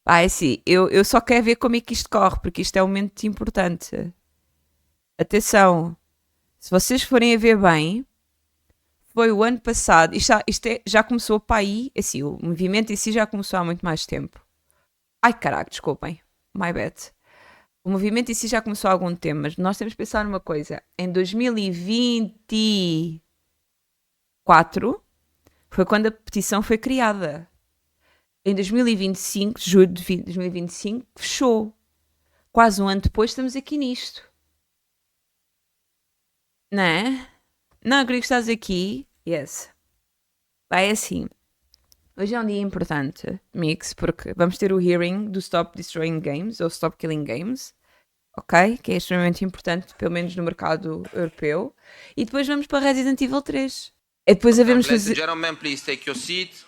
Pá, é assim, eu só quero ver como é que isto corre, porque isto é um momento importante. Atenção, se vocês forem a ver bem, foi o ano passado, já começou para aí, assim, o movimento em si já começou há muito mais tempo. Ai, caraca, desculpem, my bad. O movimento em si já começou há algum tempo, mas nós temos que pensar numa coisa. Em 2024 foi quando a petição foi criada. Em 2025, julho de 2025, fechou. Quase um ano depois estamos aqui nisto. Não é? Não, queria que estás aqui. Yes. Vai assim. Hoje é um dia importante, Mix, porque vamos ter o hearing do Stop Destroying Games, ou Stop Killing Games, ok? Que é extremamente importante, pelo menos no mercado europeu. E depois vamos para Resident Evil 3. E depois havemos Ladies and fazer... gentlemen, please take your seat.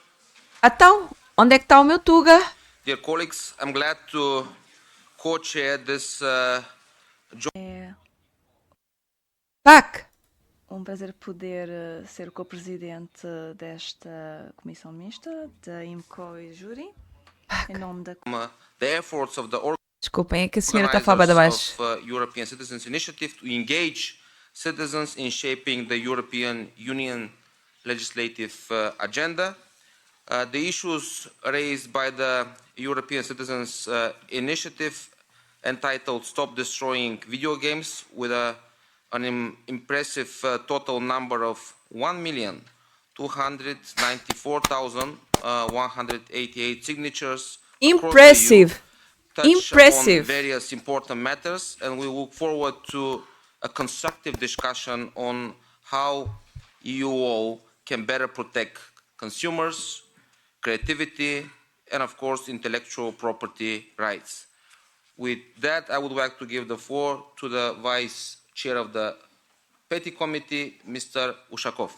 Então, onde é que está o meu Tuga? Dear colleagues, I'm glad to co-chair this É Pac! um prazer poder ser o co-presidente desta comissão mista da IMCO e Júri, em nome da the efforts of the Desculpem, é que a senhora está a falar de baixo. of European Citizens Initiative to engage citizens in shaping the European Union legislative agenda. The issues raised by the European Citizens Initiative entitled Stop Destroying Video Games with an impressive total number of 1,294,188 signatures. Impressive! Impressive. On various important matters, and we look forward to a constructive discussion on how EU can better protect consumers, creativity, and of course intellectual property rights. With that, I would like to give the floor to the Vice Chair of the Petty Committee, Mr. Ushakov.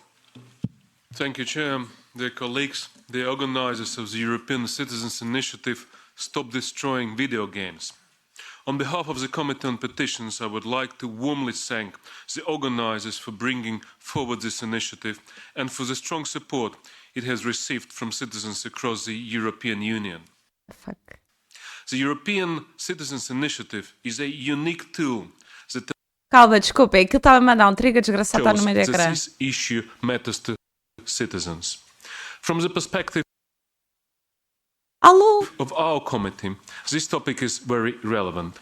Thank you, Chair. Dear colleagues, the organizers of the European Citizens Initiative Stop Destroying Video Games. On behalf of the Committee on Petitions, I would like to warmly thank the organizers for bringing forward this initiative and for the strong support it has received from citizens across the European Union. Fuck. The European Citizens Initiative is a unique tool that Calma, desculpa, é que ele estava a mandar um trigger desgraçado, está shows no meio do that ecrã. this issue matters to citizens. From the perspective Alô? of our committee, this topic is very relevant.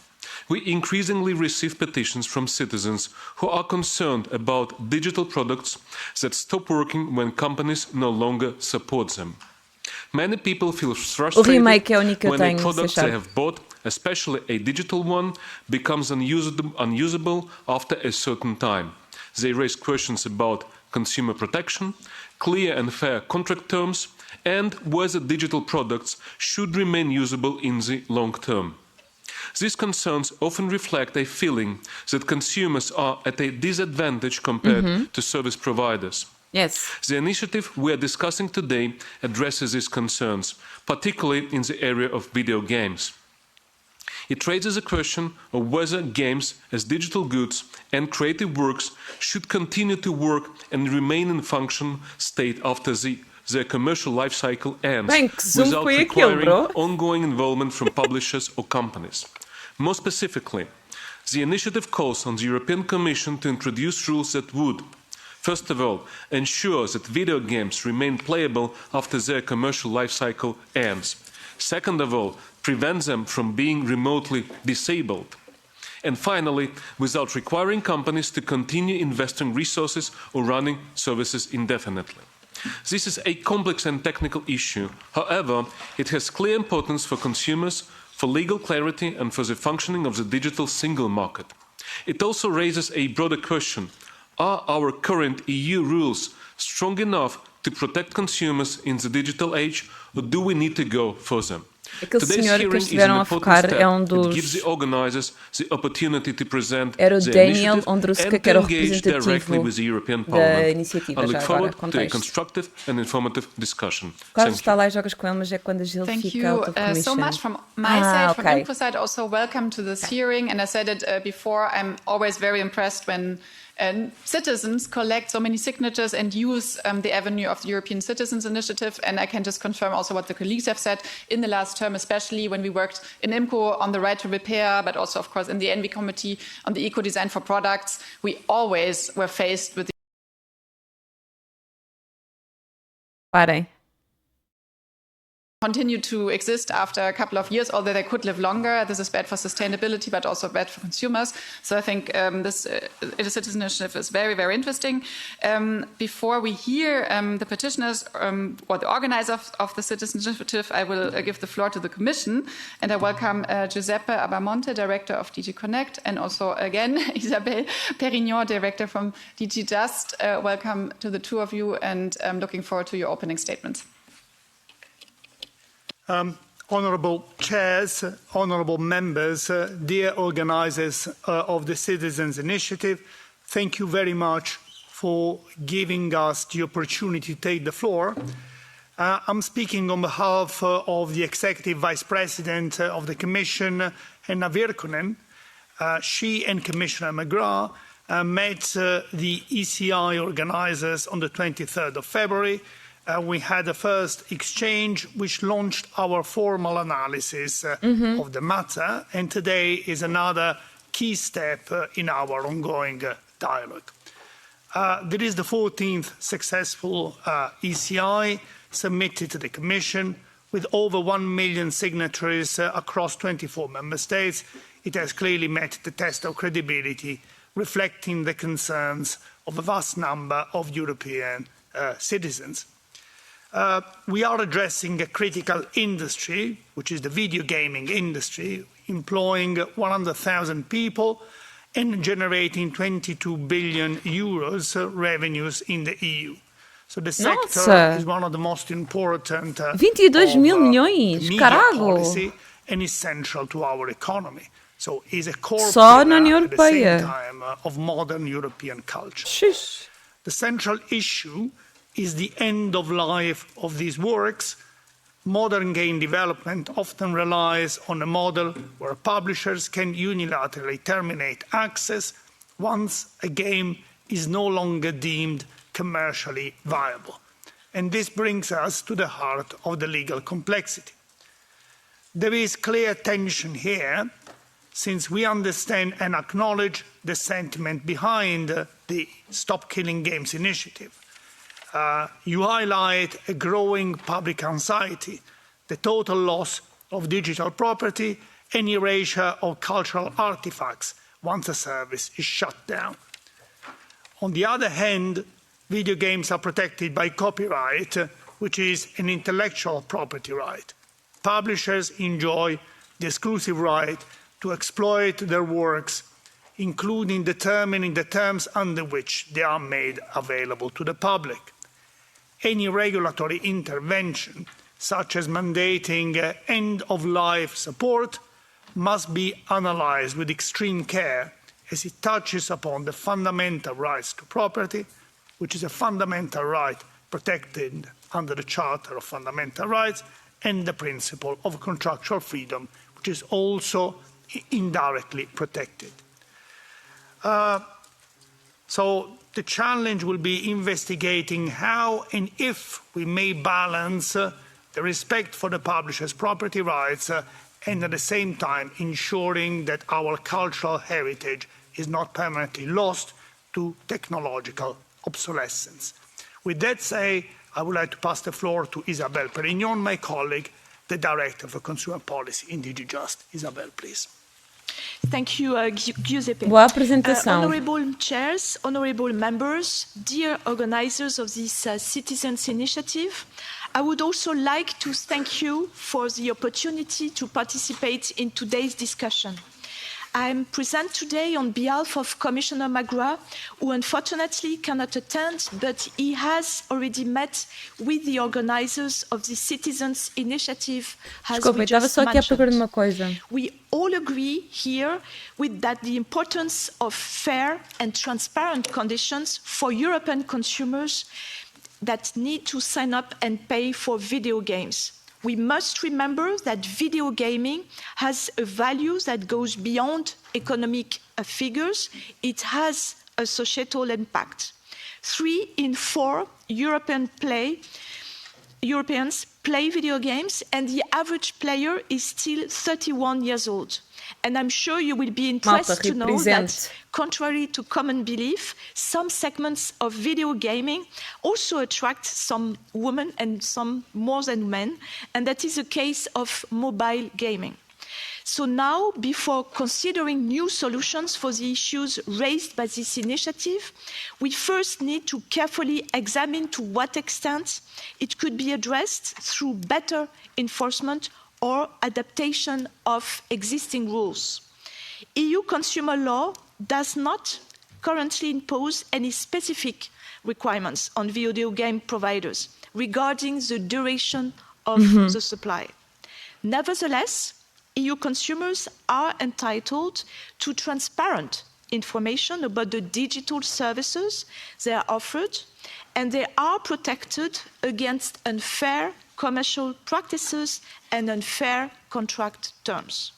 We increasingly receive petitions from citizens who are concerned about digital products that stop working when companies no longer support them. Many people feel O frustrated remake é o único que eu when a tenho, product você they sabe. have bought, especially a digital one, becomes unusable after a certain time. They raise questions about consumer protection, clear and fair contract terms, and whether digital products should remain usable in the long term. These concerns often reflect a feeling that consumers are at a disadvantage compared to service providers. Yes. The initiative we are discussing today addresses these concerns, particularly in the area of video games. It raises a question of whether games as digital goods and creative works should continue to work and remain in function state after their commercial life cycle ends, Bem, que zoom without foi aquele, requiring bro? ongoing involvement from publishers or companies. More specifically, the initiative calls on the European Commission to introduce rules that would, first of all, ensure that video games remain playable after their commercial life cycle ends. Second of all, prevent them from being remotely disabled. And finally, without requiring companies to continue investing resources or running services indefinitely. This is a complex and technical issue. However, it has clear importance for consumers, for legal clarity, and for the functioning of the digital single market. It also raises a broader question. Are our current EU rules strong enough to protect consumers in the digital age, or do we need to go further? Aquele Today's senhor que hearing eles is an tiveram a important focar step. é um It gives the dos... organizers the opportunity to present Era o the Daniel initiative Ondruska, and que era to o engage directly representativo with the European da Parliament. Iniciativa, I look já forward agora, to a contexto. constructive and informative discussion. Quase Thank está you. lá e jogas com ele, mas é quando a Gil Thank fica you out of commission. so much from my side, from okay. Info side. Also, welcome to this hearing. And I said it before, I'm always very impressed when citizens collect so many signatures and use the avenue of the European Citizens Initiative. And I can just confirm also what the colleagues have said in the last term, especially when we worked in IMCO on the right to repair, but also, of course, in the ENVI committee on the eco-design for products. We always were faced with Parem. continue to exist after a couple of years, although they could live longer. This is bad for sustainability, but also bad for consumers. So I think this citizen initiative is very, very interesting. Before we hear the petitioners or the organizers of the citizen initiative, I will give the floor to the Commission, and I welcome Giuseppe Abamonte, Director of DG Connect, and also again Isabelle Perignon, Director from DG Just. Welcome to the two of you, and I'm looking forward to your opening statements. Honourable chairs, honourable members, dear organisers of the Citizens Initiative, thank you very much for giving us the opportunity to take the floor. I'm speaking on behalf of the Executive Vice President of the Commission, Henna Virkkunen. She and Commissioner McGrath met the ECI organisers on the 23rd of February. We had a first exchange which launched our formal analysis of the matter, and today is another key step in our ongoing dialogue. There is the 14th successful ECI submitted to the Commission with over 1 million signatories across 24 member states. It has clearly met the test of credibility, reflecting the concerns of a vast number of European citizens. We are addressing a critical industry, which is the video gaming industry, employing 100,000 people and generating 22 billion euros revenues in the EU. So the sector is one of the most important 22 mil milhões, policy and is central to our economy. So is a core Só na União at the same Europeia. time of modern European culture. Xuxa. The central issue is the end of life of these works. Modern game development often relies on a model where publishers can unilaterally terminate access once a game is no longer deemed commercially viable. And this brings us to the heart of the legal complexity. There is clear tension here, since we understand and acknowledge the sentiment behind the Stop Killing Games initiative. You highlight a growing public anxiety, the total loss of digital property, and erasure of cultural artifacts once a service is shut down. On the other hand, video games are protected by copyright, which is an intellectual property right. Publishers enjoy the exclusive right to exploit their works, including determining the terms under which they are made available to the public. Any regulatory intervention, such as mandating end-of-life support, must be analysed with extreme care, as it touches upon the fundamental rights to property, which is a fundamental right protected under the Charter of Fundamental Rights, and the principle of contractual freedom, which is also indirectly protected. So the challenge will be investigating how and if we may balance the respect for the publisher's property rights and at the same time ensuring that our cultural heritage is not permanently lost to technological obsolescence. With that said, I would like to pass the floor to Isabelle Perignon, my colleague, the Director for Consumer Policy in DG Just. Isabelle, please. Thank you, Giuseppe. Boa apresentação. Honourable chairs, honourable members, dear organisers of this Citizens Initiative, I would also like to thank you for the opportunity to participate in today's discussion. I am present today on behalf of Commissioner McGrath, who unfortunately cannot attend, but he has already met with the organisers of the Citizens Initiative, as we just mentioned. We all agree here with that the importance of fair and transparent conditions for European consumers that need to sign up and pay for video games. We must remember that video gaming has a value that goes beyond economic figures. It has a societal impact. 3 in 4 Europeans play video games, and the average player is still 31 years old. And I'm sure you will be impressed to know that, contrary to common belief, some segments of video gaming also attract some women and some more than men, and that is the case of mobile gaming. So now, before considering new solutions for the issues raised by this initiative, we first need to carefully examine to what extent it could be addressed through better enforcement or adaptation of existing rules. EU consumer law does not currently impose any specific requirements on video game providers regarding the duration of the supply. Nevertheless, EU consumers are entitled to transparent information about the digital services they are offered, and they are protected against unfair commercial practices and unfair contract terms.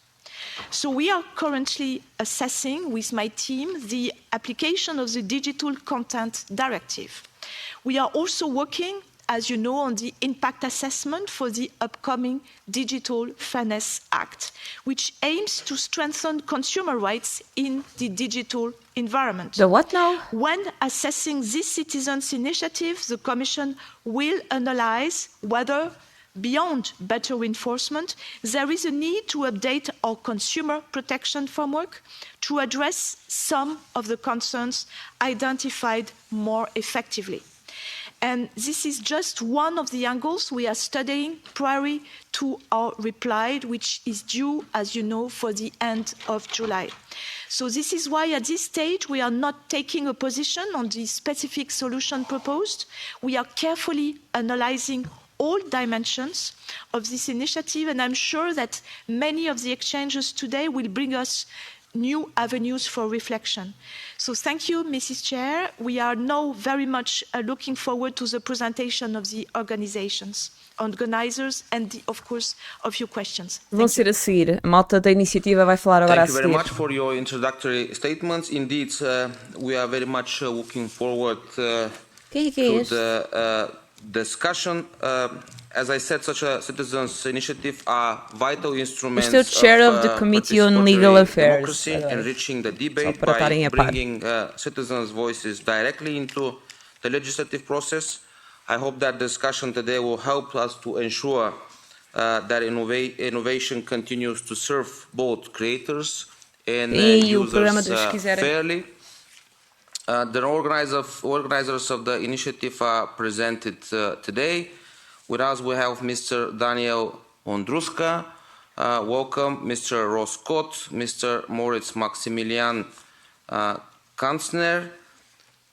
So we are currently assessing with my team the application of the Digital Content Directive. We are also working, as you know, on the impact assessment for the upcoming Digital Fairness Act, which aims to strengthen consumer rights in the digital environment. The what now? When assessing this citizens' initiative, the Commission will analyse whether, beyond better enforcement, there is a need to update our consumer protection framework to address some of the concerns identified more effectively. And this is just one of the angles we are studying prior to our reply, which is due, as you know, for the end of July. So this is why at this stage we are not taking a position on the specific solution proposed. We are carefully analysing all dimensions of this initiative, and I'm sure that many of the exchanges today will bring us new avenues for reflection. So thank you, Mrs. Chair. We are now very much looking forward to the presentation of the organizers, and, of course, of your questions. Vão ser a seguir. A malta da iniciativa vai falar agora a Thank you seguir. very much for your introductory statements. Indeed, we are very much looking forward to the discussion. As I said, such a citizens' initiative are vital instruments Mr. Chair of the Committee on Legal Affairs, democracy, enriching the debate by bringing citizens' voices directly into the legislative process. I hope that discussion today will help us to ensure that innovation continues to serve both creators and users fairly. The organizers of the initiative are presented today. With us we have Mr. Daniel Ondruska, welcome, Mr. Ross Scott, Mr. Moritz Maximilian Kanzner,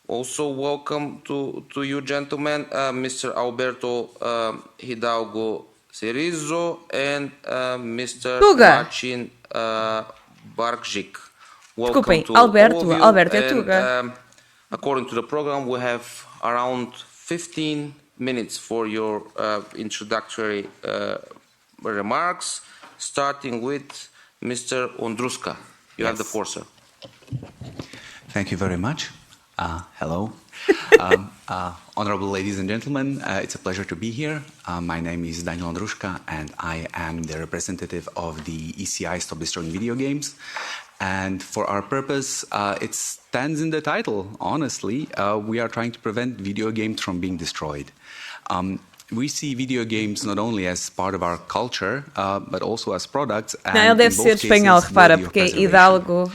also welcome to you gentlemen, Mr. Alberto Hidalgo Cerizzo and Mr. Marcin Barkzik. Welcome to Alberto, all of you. Alberto, according to the program, we have around 15 minutes for your introductory remarks, starting with Mr. Ondruska. You have the floor, sir. Thank you very much. Hello. Honorable ladies and gentlemen, it's a pleasure to be here. My name is Daniel Ondruska, and I am the representative of the ECI Stop Destroying Video Games. And for our purpose, it stands in the title, honestly. We are trying to prevent video games from being destroyed. We see video games not only as part of our culture, but also as products. Não, ele deve ser espanhol, repara, porque é Hidalgo.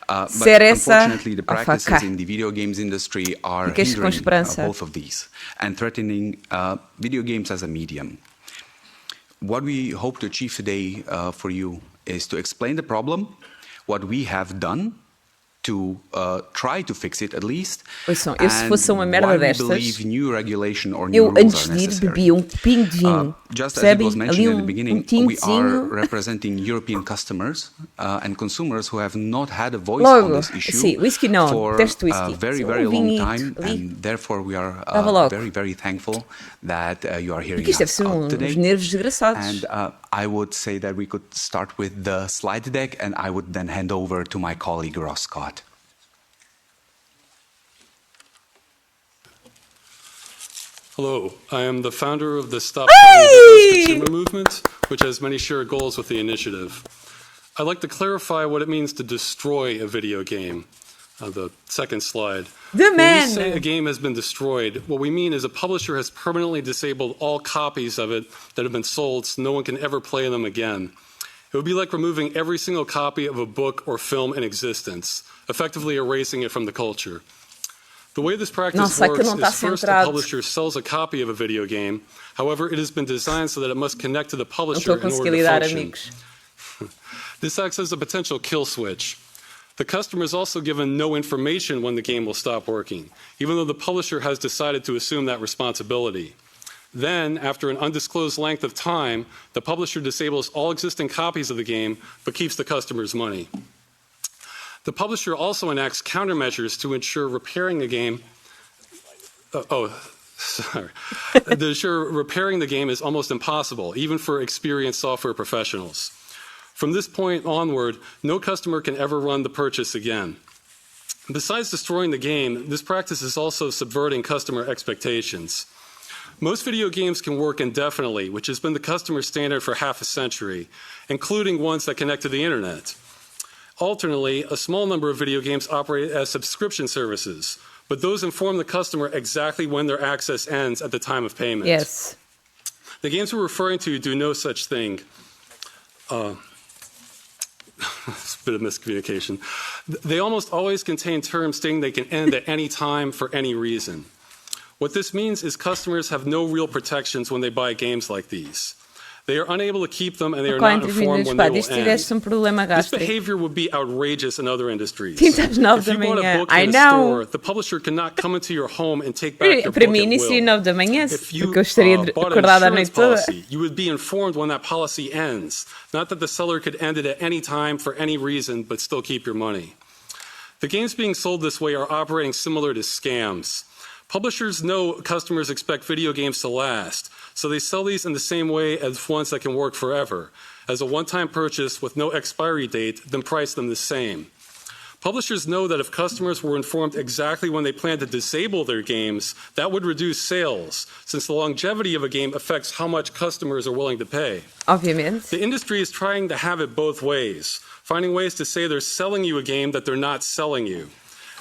Unfortunately, the practices in the video games industry are hindering both of these and threatening video games as a medium. What we hope to achieve today for you is to explain the problem, what we have done to try to fix it at least, Ouçam, eu se fosse uma merda destas, eu antes de ir bebia copinho de vinho. Just as it was mentioned in the beginning, we are representing European customers and consumers who have not had a voice on this issue for a very, very long time, and therefore we are very, very thankful that you are hearing us out today. And I would say that we could start with the slide deck, and I would then hand over to my colleague Ross Scott. Hello, I am the founder of the Stop Selling Videos consumer movement, which has many shared goals with the initiative. I'd like to clarify what it means to destroy a video game. The second slide. When we say a game has been destroyed, what we mean is a publisher has permanently disabled all copies of it that have been sold so no one can ever play them again. It would be like removing every single copy of a book or film in existence, effectively erasing it from the culture. The way this practice works is first the publisher sells a copy of a video game. However, it has been designed so that it must connect to the publisher in order to function. This acts as a potential kill switch. The customer is also given no information when the game will stop working, even though the publisher has decided to assume that responsibility. Then, after an undisclosed length of time, the publisher disables all existing copies of the game, but keeps the customer's money. The publisher also enacts countermeasures to ensure repairing the game. To ensure repairing the game is almost impossible, even for experienced software professionals. From this point onward, no customer can ever run the purchase again. Besides destroying the game, this practice is also subverting customer expectations. Most video games can work indefinitely, which has been the customer standard for half a century, including ones that connect to the internet. Alternately, a small number of video games operate as subscription services, but those inform the customer exactly when their access ends at the time of payment. Yes. The games we're referring to do no such thing. It's a bit of miscommunication. They almost always contain terms stating they can end at any time for any reason. What this means is customers have no real protections when they buy games like these. They are unable to keep them and they are not informed when they will end. This behavior would be outrageous in other industries. If you bought a book in a store, the publisher cannot come into your home and take back your book at will. If you bought an insurance policy, you would be informed when that policy ends, not that the seller could end it at any time for any reason but still keep your money. The games being sold this way are operating similar to scams. Publishers know customers expect video games to last, so they sell these in the same way as ones that can work forever, as a one-time purchase with no expiry date, then price them the same. Publishers know that if customers were informed exactly when they plan to disable their games, that would reduce sales, since the longevity of a game affects how much customers are willing to pay. Obviamente. The industry is trying to have it both ways, finding ways to say they're selling you a game that they're not selling you.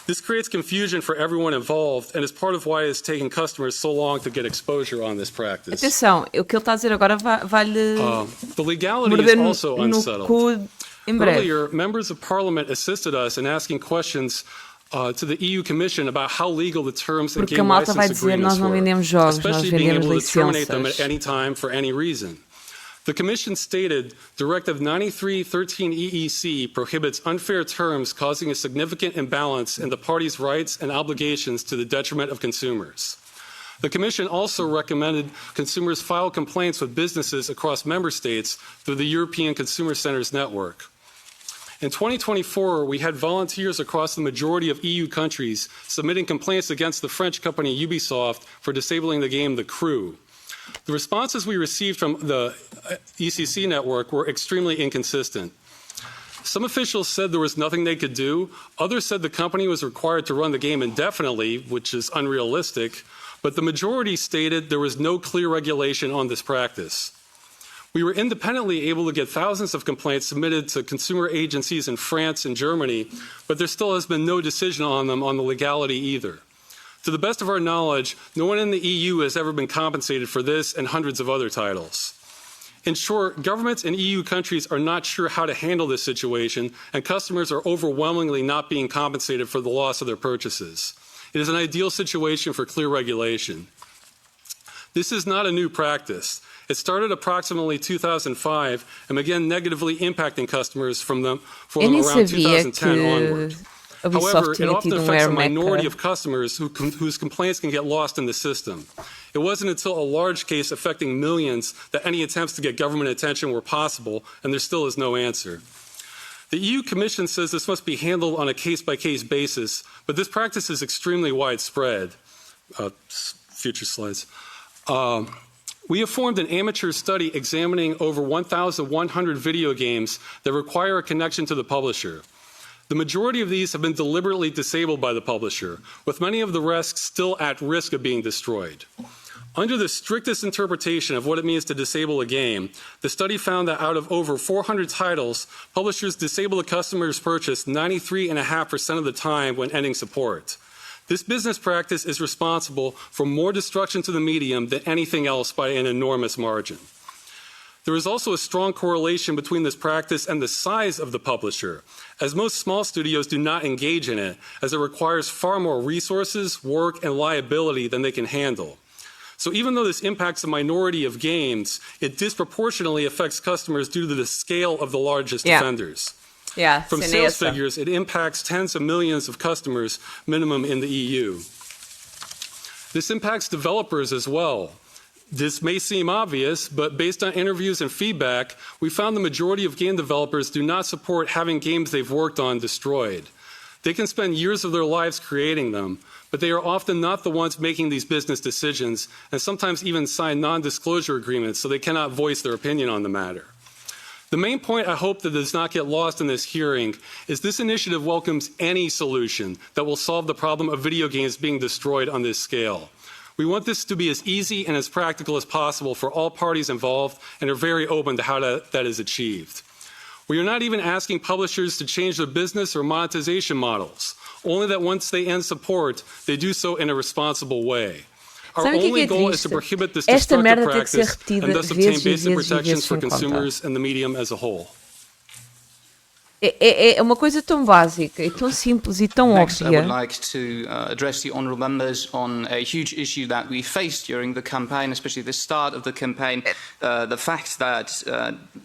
This creates confusion for everyone involved and is part of why it's taking customers so long to get exposure on this practice. Atenção, o que ele está a dizer agora vai-lhe the legality is also unsettled. Em breve. Earlier, members of parliament assisted us in asking questions to the EU Commission about how legal the terms and game license agreements were, especially being able to terminate them at any time for any reason. The Commission stated Directive 93/13 EEC prohibits unfair terms causing a significant imbalance in the parties' rights and obligations to the detriment of consumers. The Commission also recommended consumers file complaints with businesses across member states through the European Consumer Centers network. In 2024, we had volunteers across the majority of EU countries submitting complaints against the French company Ubisoft for disabling the game The Crew. The responses we received from the ECC network were extremely inconsistent. Some officials said there was nothing they could do. Others said the company was required to run the game indefinitely, which is unrealistic. But the majority stated there was no clear regulation on this practice. We were independently able to get thousands of complaints submitted to consumer agencies in France and Germany, but there still has been no decision on them on the legality either. To the best of our knowledge, no one in the EU has ever been compensated for this and hundreds of other titles. In short, governments in EU countries are not sure how to handle this situation, and customers are overwhelmingly not being compensated for the loss of their purchases. It is an ideal situation for clear regulation. This is not a new practice. It started approximately 2005 and began negatively impacting customers from around 2010 onward. However, it often affects a minority of customers whose complaints can get lost in the system. It wasn't until a large case affecting millions that any attempts to get government attention were possible, and there still is no answer. The EU Commission says this must be handled on a case-by-case basis, but this practice is extremely widespread. Future slides. We have formed an amateur study examining over 1,100 video games that require a connection to the publisher. The majority of these have been deliberately disabled by the publisher, with many of the rest still at risk of being destroyed. Under the strictest interpretation of what it means to disable a game, the study found that out of over 400 titles, publishers disable a customer's purchase 93.5% of the time when ending support. This business practice is responsible for more destruction to the medium than anything else by an enormous margin. There is also a strong correlation between this practice and the size of the publisher, as most small studios do not engage in it, as it requires far more resources, work, and liability than they can handle. So even though this impacts a minority of games, it disproportionately affects customers due to the scale of the largest offenders. Yeah, From sales figures, it impacts tens of millions of customers, minimum in the EU. This impacts developers as well. This may seem obvious, but based on interviews and feedback, we found the majority of game developers do not support having games they've worked on destroyed. They can spend years of their lives creating them, but they are often not the ones making these business decisions, and sometimes even sign non-disclosure agreements so they cannot voice their opinion on the matter. The main point I hope that does not get lost in this hearing is this initiative welcomes any solution that will solve the problem of video games being destroyed on this scale. We want this to be as easy and as practical as possible for all parties involved and are very open to how that is achieved. We are not even asking publishers to change their business or monetization models, only that once they end support, they do so in a responsible way. Our only goal is to prohibit this destructive practice and thus obtain basic protections for consumers and the medium as a whole. É uma coisa tão básica e tão simples e tão Next, óbvia. I would like to address the honourable members on a huge issue that we faced during the campaign, especially the start of the campaign. The fact that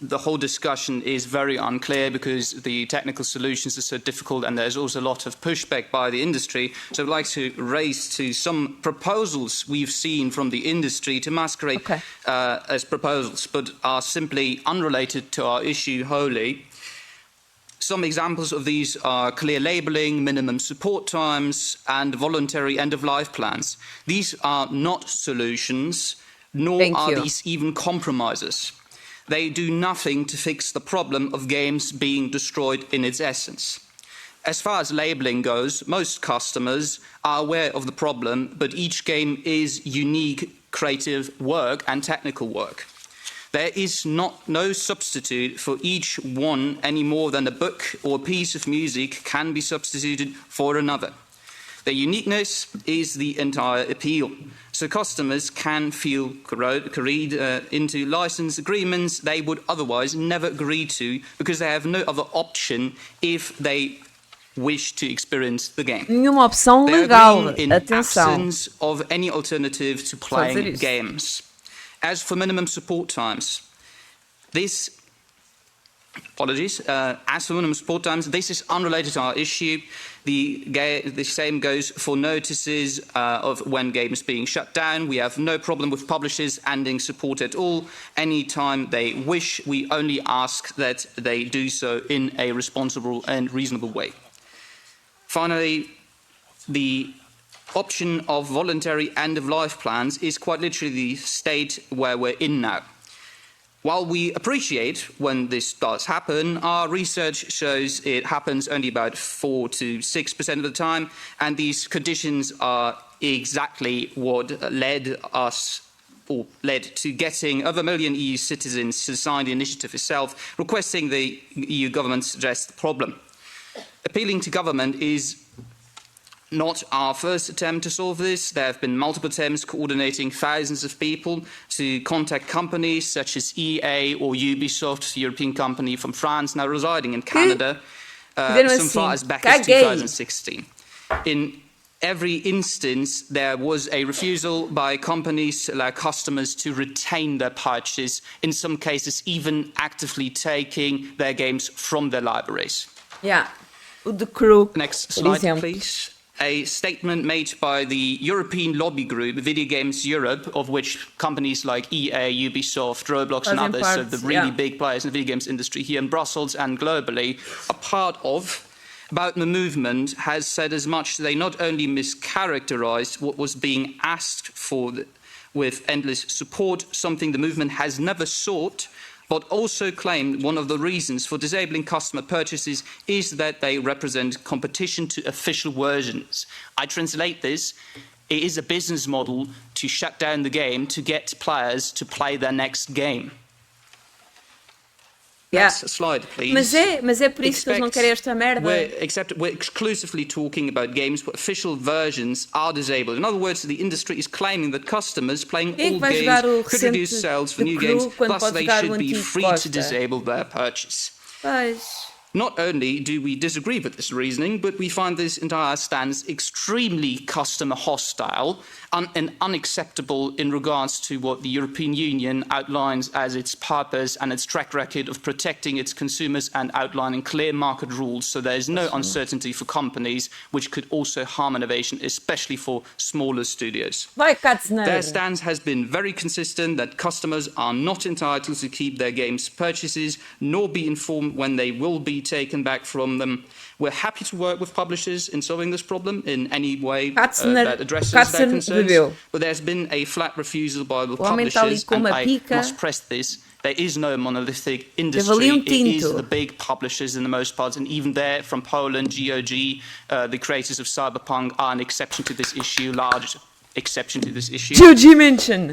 the whole discussion is very unclear because the technical solutions are so difficult and there's also a lot of pushback by the industry. So I would like to raise to some proposals we've seen from the industry to masquerade as proposals, but are simply unrelated to our issue wholly. Some examples of these are clear labelling, minimum support times, and voluntary end-of-life plans. These are not solutions, nor are these even compromises. They do nothing to fix the problem of games being destroyed in its essence. As far as labelling goes, most customers are aware of the problem, but each game is unique creative work and technical work. There is no substitute for each one any more than a book or a piece of music can be substituted for another. Their uniqueness is the entire appeal. So customers can feel carried into license agreements they would otherwise never agree to because they have no other option if they wish to experience the game. Nenhuma opção legal. In absence of any alternative to playing games. As for minimum support times, this is unrelated to our issue. The same goes for notices of when games being shut down. We have no problem with publishers ending support at all. Anytime they wish, we only ask that they do so in a responsible and reasonable way. Finally, the option of voluntary end-of-life plans is quite literally the state where we're in now. While we appreciate when this does happen, our research shows it happens only about 4 to 6% of the time, and these conditions are exactly what led to getting over 1 million EU citizens to sign the initiative itself, requesting the EU government to address the problem. Appealing to government is not our first attempt to solve this. There have been multiple attempts coordinating thousands of people to contact companies such as EA or Ubisoft, a European company from France now residing in Canada, so far as back as 2016. In every instance, there was a refusal by companies to allow customers to retain their purchase, in some cases even actively taking their games from their libraries. Yeah, the crew. Next slide, please. A statement made by the European lobby group, Video Games Europe, of which companies like EA, Ubisoft, Roblox and others, so the really big players in the video games industry here in Brussels and globally, are part of, about the movement, has said as much. They not only mischaracterized what was being asked for with endless support, something the movement has never sought, but also claimed one of the reasons for disabling customer purchases is that they represent competition to official versions. I translate this. It is a business model to shut down the game to get players to play their next game. Next slide, please. Mas é por isso que eles não querem esta merda. We're exclusively talking about games where official versions are disabled. In other words, the industry is claiming that customers playing old games could reduce sales for new games, thus they should be free to disable their purchase. Not only do we disagree with this reasoning, but we find this entire stance extremely customer hostile and unacceptable in regards to what the European Union outlines as its purpose and its track record of protecting its consumers and outlining clear market rules, so there is no uncertainty for companies, which could also harm innovation, especially for smaller studios. Their stance has been very consistent that customers are not entitled to keep their games purchases, nor be informed when they will be taken back from them. We're happy to work with publishers in solving this problem in any way that addresses their concerns, but there's been a flat refusal by the publishers, and I must press this. There is no monolithic industry. It is the big publishers in the most part, and even there from Poland, GOG, the creators of Cyberpunk are an exception to this issue, large exception to this issue. GOG mention.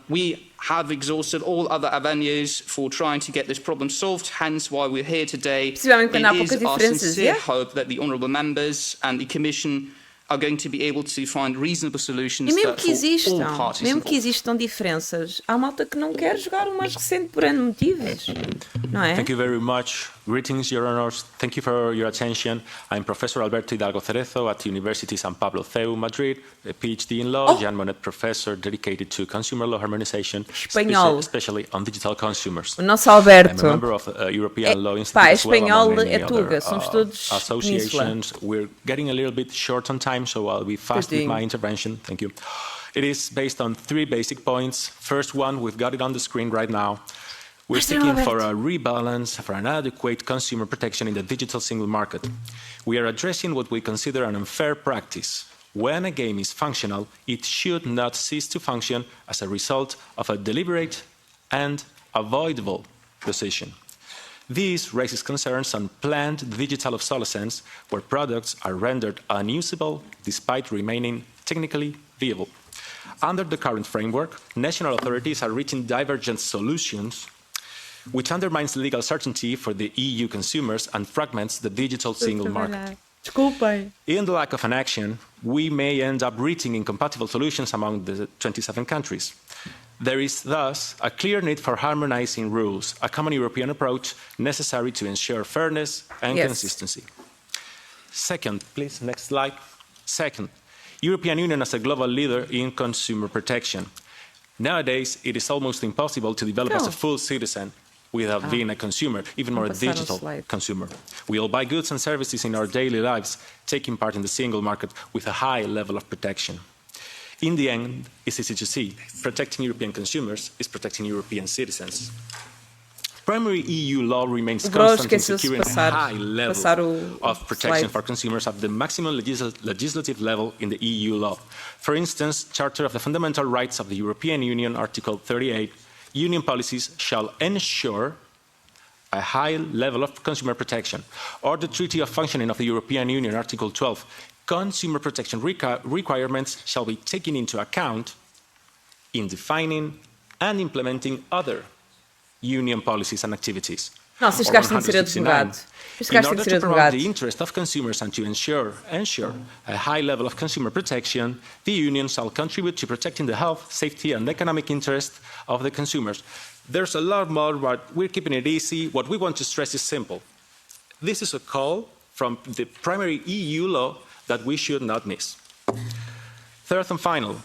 We have exhausted all other avenues for trying to get this problem solved, hence why we're here today. It is our sincere hope that the honourable members and the Commission are going to be able to find reasonable solutions for all parties involved. Mesmo que existam diferenças, há malta que não quer jogar o mais recente por N motivos, não é? Thank you very much. Greetings, Your Honours. Thank you for your attention. I'm Professor Alberto Hidalgo Cerezo at University San Pablo CEU, Madrid, a PhD in law, Jean Monnet professor dedicated to consumer law harmonization, especially on digital consumers. O nosso Alberto. I'm a member of European Law Institute as well, among many other associations. We're getting a little bit short on time, so I'll be fast with my intervention. Thank you. It is based on 3 basic points. First one, we've got it on the screen right now. We're seeking for a rebalance, for an adequate consumer protection in the digital single market. We are addressing what we consider an unfair practice. When a game is functional, it should not cease to function as a result of a deliberate and avoidable decision. This raises concerns on planned digital obsolescence, where products are rendered unusable despite remaining technically viable. Under the current framework, national authorities are reaching divergent solutions, which undermines legal certainty for the EU consumers and fragments the digital single market. In the lack of an action, we may end up reaching incompatible solutions among the 27 countries. There is thus a clear need for harmonizing rules, a common European approach necessary to ensure fairness and consistency. Second, please, next slide. Second, European Union as a global leader in consumer protection. Nowadays, it is almost impossible to develop as a full citizen without being a consumer, even more a digital consumer. We all buy goods and services in our daily lives, taking part in the single market with a high level of protection. In the end, it's easy to see, protecting European consumers is protecting European citizens. Primary EU law remains constant in securing a high level of protection for consumers at the maximum legislative level in the EU law. For instance, Charter of the Fundamental Rights of the European Union, Article 38, Union policies shall ensure a high level of consumer protection. Or the Treaty of Functioning of the European Union, Article 12, consumer protection requirements shall be taken into account in defining and implementing other Union policies and activities. Nossa, este gajo tem de ser advogado. Este gajo tem de ser advogado. In order to promote the interest of consumers and to ensure a high level of consumer protection, the Union shall contribute to protecting the health, safety and economic interest of the consumers. There's a lot more, but we're keeping it easy. What we want to stress is simple. This is a call from the primary EU law that we should not miss. Third and final,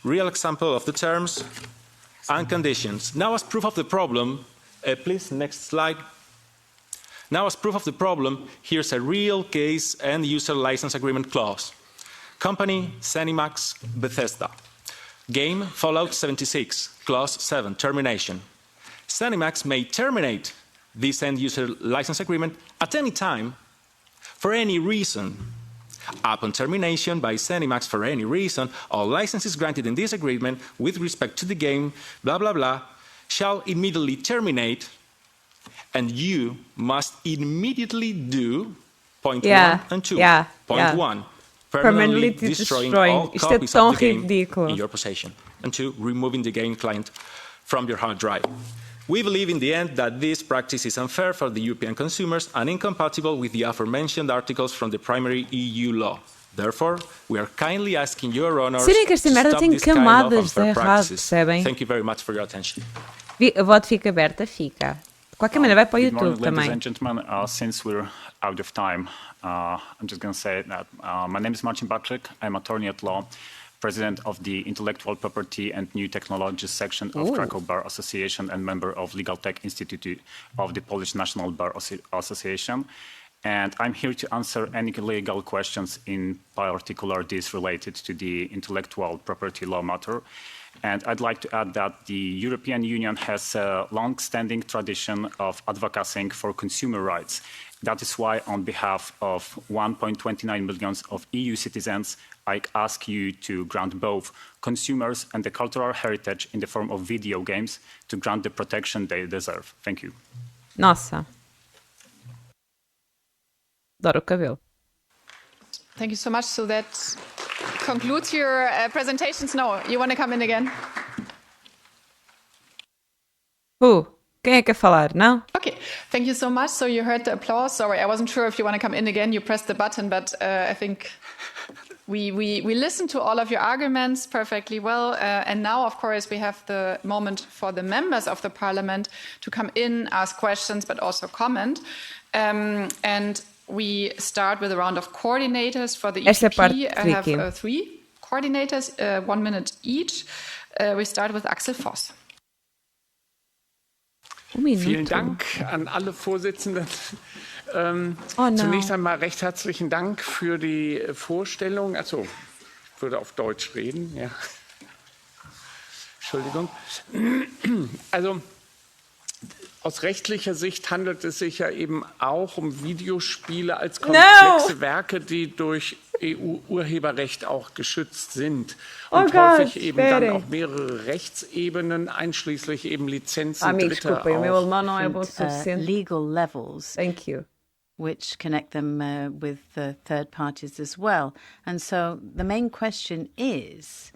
real example of the terms and conditions. Now, as proof of the problem, please, next slide. Now, as proof of the problem, here's a real case and user license agreement clause. Company, Zenimax, Bethesda. Game, Fallout 76, clause 7, termination. Zenimax may terminate this end user license agreement at any time for any reason. Upon termination by Zenimax for any reason, all licenses granted in this agreement with respect to the game, blah, blah, blah, shall immediately terminate, and you must immediately do point 1 and 2. Point 1, permanently destroying all copies of the game in your possession, and 2, removing the game client from your hard drive. We believe in the end that this practice is unfair for the European consumers and incompatible with the aforementioned articles from the primary EU law. Therefore, we are kindly asking your honors to stop this kind of unfair practices. Thank you very much for your attention. A voto fica aberta, fica. De qualquer maneira, vai para o YouTube também. Ladies and gentlemen, since we're out of time, I'm just going to say that my name is Marcin Baczyk. I'm attorney at law, president of the Intellectual Property and New Technologies section of Krakow Bar Association and member of Legal Tech Institute of the Polish National Bar Association. And I'm here to answer any legal questions, in particular these related to the intellectual property law matter. And I'd like to add that the European Union has a long-standing tradition of advocating for consumer rights. That is why, on behalf of 1.29 million of EU citizens, I ask you to grant both consumers and the cultural heritage in the form of video games to grant the protection they deserve. Thank you. Nossa. Adoro o cabelo. Thank you so much. So that concludes your presentations. No, you want to come in again? Quem é que quer falar? Não? Okay, thank you so much. So you heard the applause. Sorry, I wasn't sure if you want to come in again. You pressed the button, but I think we listened to all of your arguments perfectly well. And now, of course, we have the moment for the members of the parliament to come in, ask questions, but also comment. And we start with a round of coordinators for the EPP. I have 3 coordinators, 1 minute each. We start with Axel Voss. Vielen Dank an alle Vorsitzenden. Zunächst einmal recht herzlichen Dank für die Vorstellung. Also, ich würde auf Deutsch reden. Ja. Entschuldigung. Also, aus rechtlicher Sicht handelt es sich ja eben auch um Videospiele als komplexe Werke, die durch EU-Urheberrecht auch geschützt sind und häufig eben dann auch mehrere Rechtsebenen, einschließlich eben Lizenzen Dritter auch. Legal levels. Thank you. Which connect them with third parties as well. And so the main question is,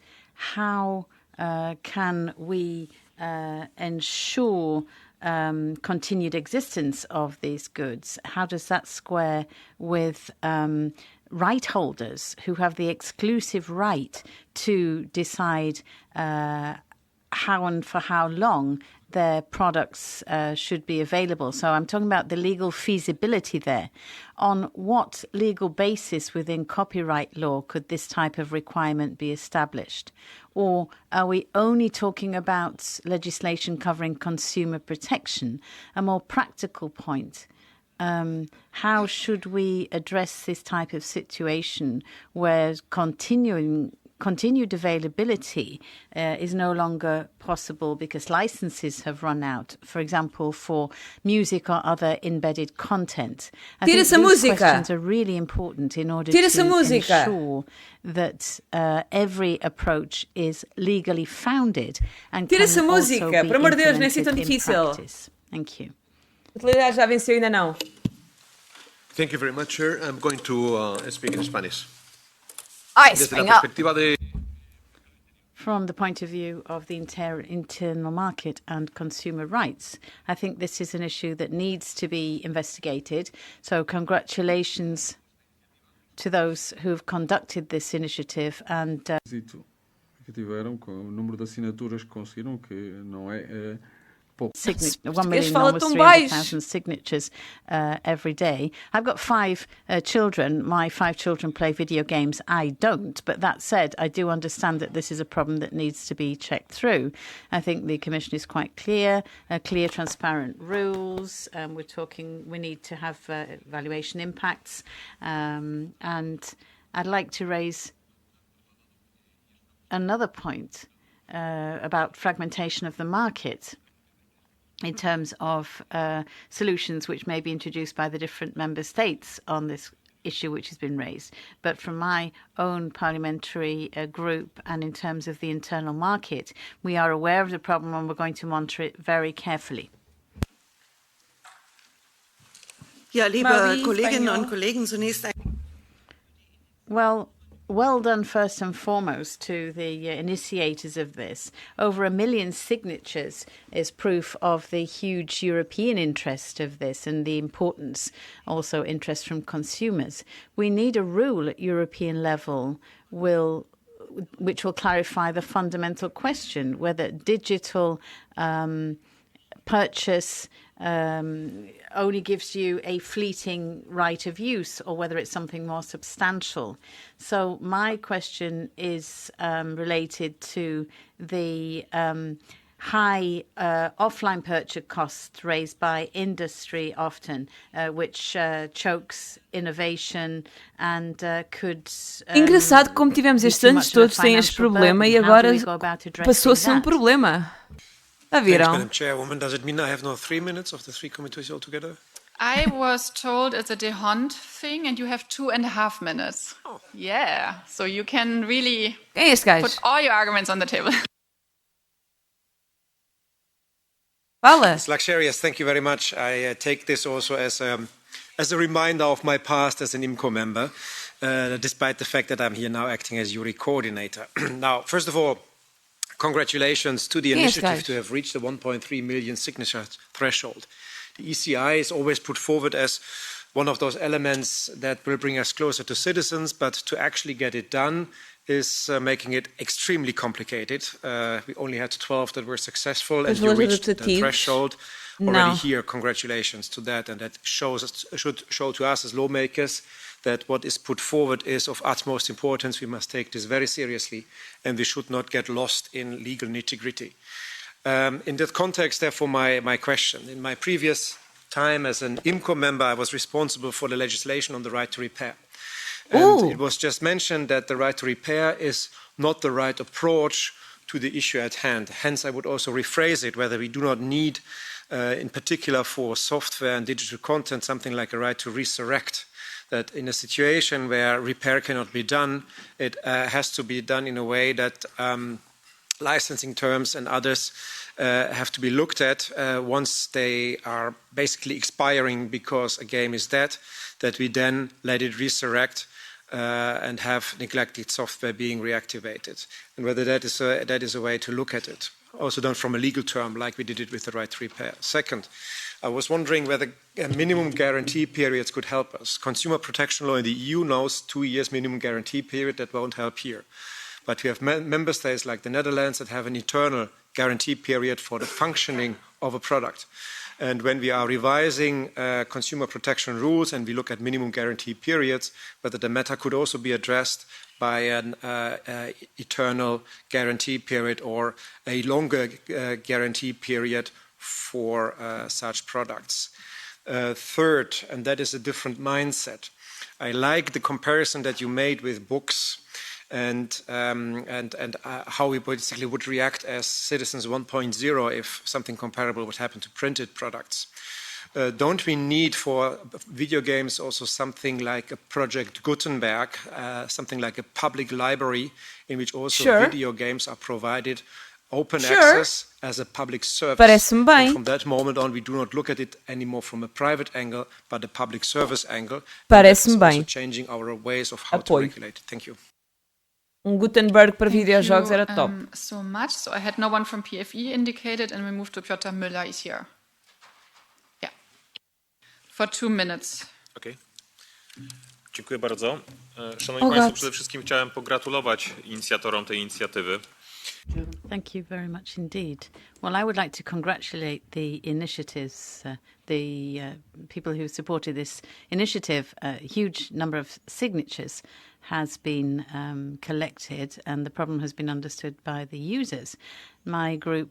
how can we ensure continued existence of these goods? How does that square with right holders who have the exclusive right to decide how and for how long their products should be available? So I'm talking about the legal feasibility there. On what legal basis within copyright law could this type of requirement be established? Or are we only talking about legislation covering consumer protection? A more practical point. How should we address this type of situation where continued availability is no longer possible because licenses have run out, for example, for music or other embedded content? I think these questions are really important in order to ensure that every approach is legally founded and can also be implemented in practice. Thank you. Já venceu, ainda não. Thank you very much, Chair. I'm going to speak in Spanish. From the point of view of the internal market and consumer rights, I think this is an issue that needs to be investigated. So congratulations to those who've conducted this initiative and que tiveram com o número de assinaturas que conseguiram, que não é 1 million, almost 300,000 signatures every day. I've got 5 children. My 5 children play video games. I don't. But that said, I do understand that this is a problem that needs to be checked through. I think the Commission is quite clear, transparent rules. We need to have valuation impacts. And I'd like to raise another point about fragmentation of the market, in terms of solutions which may be introduced by the different member states on this issue which has been raised. But from my own parliamentary group and in terms of the internal market, we are aware of the problem and we're going to monitor it very carefully. Ja, liebe Kolleginnen und Kollegen, zunächst Well, well done first and foremost to the initiators of this. Over 1 million signatures is proof of the huge European interest of this and the importance, also interest from consumers. We need a rule at European level which will clarify the fundamental question whether digital purchase only gives you a fleeting right of use or whether it's something more substantial. So my question is related to the high offline purchase costs raised by industry often, which chokes innovation and could... Engraçado como tivemos estes anos todos sem este problema e agora passou-se problema. Thanks, Madam Chairwoman. Does it mean I have now 3 minutes of the 3 committees altogether? I was told it's a Dehont thing and you have 2.5 minutes. Oh. Yeah, so you can really put all your arguments on the table. Fala. It's luxurious. Thank you very much. I take this also as a reminder of my past as an IMCO member, despite the fact that I'm here now acting as URI coordinator. Now, first of all, congratulations to the initiative to have reached the 1.3 million signature threshold. The ECI is always put forward as one of those elements that will bring us closer to citizens, but to actually get it done is making it extremely complicated. We only had 12 that were successful, and you reached the threshold already here. Congratulations to that, and that should show to us as lawmakers that what is put forward is of utmost importance. We must take this very seriously, and we should not get lost in legal nitty-gritty. In that context, therefore, my question. In my previous time as an IMCO member, I was responsible for the legislation on the right to repair. And it was just mentioned that the right to repair is not the right approach to the issue at hand. Hence, I would also rephrase it, whether we do not need, in particular for software and digital content, something like a right to resurrect. That in a situation where repair cannot be done, it has to be done in a way that licensing terms and others have to be looked at once they are basically expiring because a game is dead, that we then let it resurrect and have neglected software being reactivated. And whether that is a way to look at it. Also done from a legal term, like we did it with the right to repair. Second, I was wondering whether minimum guarantee periods could help us. Consumer protection law in the EU knows 2 years minimum guarantee period. That won't help here. But we have member states like the Netherlands that have an eternal guarantee period for the functioning of a product. And when we are revising consumer protection rules and we look at minimum guarantee periods, whether the matter could also be addressed by an eternal guarantee period or a longer guarantee period for such products. Third, and that is a different mindset, I like the comparison that you made with books and how we basically would react as citizens 1.0 if something comparable would happen to printed products. Don't we need for video games also something like a Project Gutenberg, something like a public library in which also video games are provided, open access as a public service? Parece-me bem. And from that moment on, we do not look at it anymore from a private angle, but a public service angle. Parece-me bem. Also changing our ways of how to regulate. Thank you. Gutenberg para videojogos era top. So much. So I had no one from PFE indicated, and we moved to Piotr Müller is here. Yeah. For 2 minutes. Okay. Dziękuję bardzo. Szanowni Państwo, przede wszystkim chciałem pogratulować inicjatorom tej inicjatywy. Thank you very much indeed. Well, I would like to congratulate the initiatives, the people who supported this initiative. A huge number of signatures has been collected and the problem has been understood by the users. My group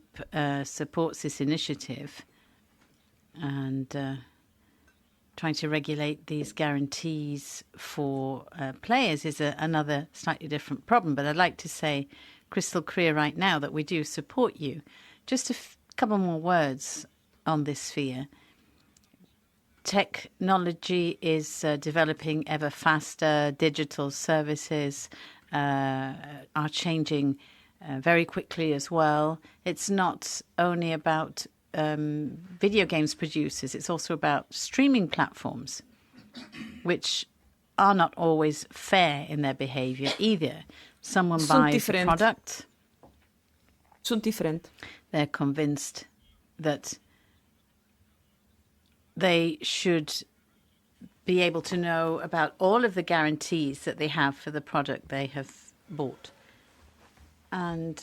supports this initiative and trying to regulate these guarantees for players is another slightly different problem. But I'd like to say crystal clear right now that we do support you. Just a couple more words on this sphere. Technology is developing ever faster. Digital services are changing very quickly as well. It's not only about video games producers, it's also about streaming platforms, which are not always fair in their behavior either. Someone buys a product. Sunt diferente. They're convinced that they should be able to know about all of the guarantees that they have for the product they have bought. And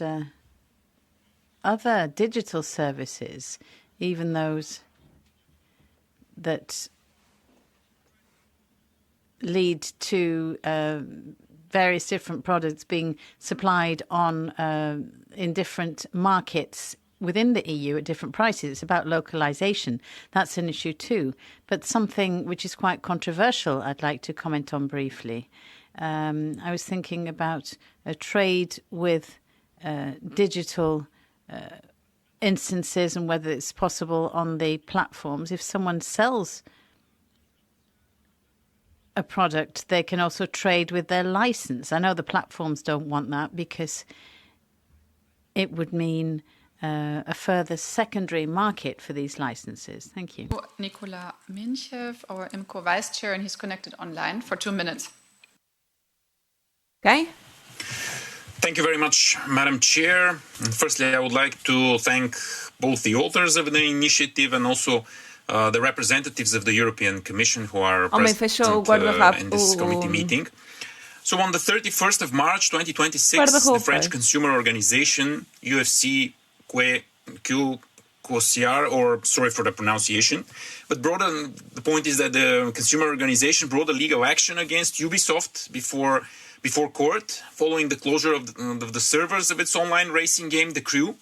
other digital services, even those that lead to various different products being supplied on in different markets within the EU at different prices. It's about localization. That's an issue too. But something which is quite controversial I'd like to comment on briefly. I was thinking about a trade with digital instances and whether it's possible on the platforms. If someone sells a product, they can also trade with their license. I know the platforms don't want that because it would mean a further secondary market for these licenses. Thank you. Nicola Minchev, our IMCO Vice Chair, and he's connected online for 2 minutes. Okay. Thank you very much, Madam Chair. Firstly, I would like to thank both the authors of the initiative and also the representatives of the European Commission who are present in this committee meeting. So on the 31st of March 2026, the French consumer organization UFC QCR, or sorry for the pronunciation, but the point is that the consumer organization brought a legal action against Ubisoft before court following the closure of the servers of its online racing game, The Crew.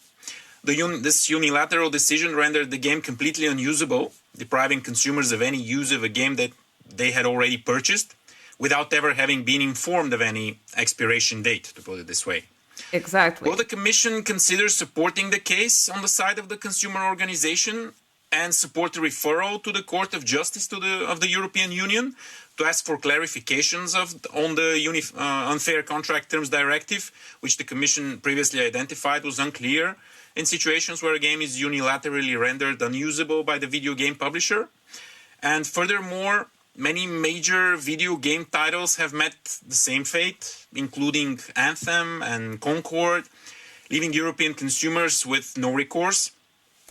This unilateral decision rendered the game completely unusable, depriving consumers of any use of a game that they had already purchased without ever having been informed of any expiration date, to put it this way. Exactly. Will the Commission consider supporting the case on the side of the consumer organization and support a referral to the Court of Justice of the European Union to ask for clarifications on the Unfair Contract Terms Directive, which the Commission previously identified was unclear in situations where a game is unilaterally rendered unusable by the video game publisher? And furthermore, many major video game titles have met the same fate, including Anthem and Concord, leaving European consumers with no recourse.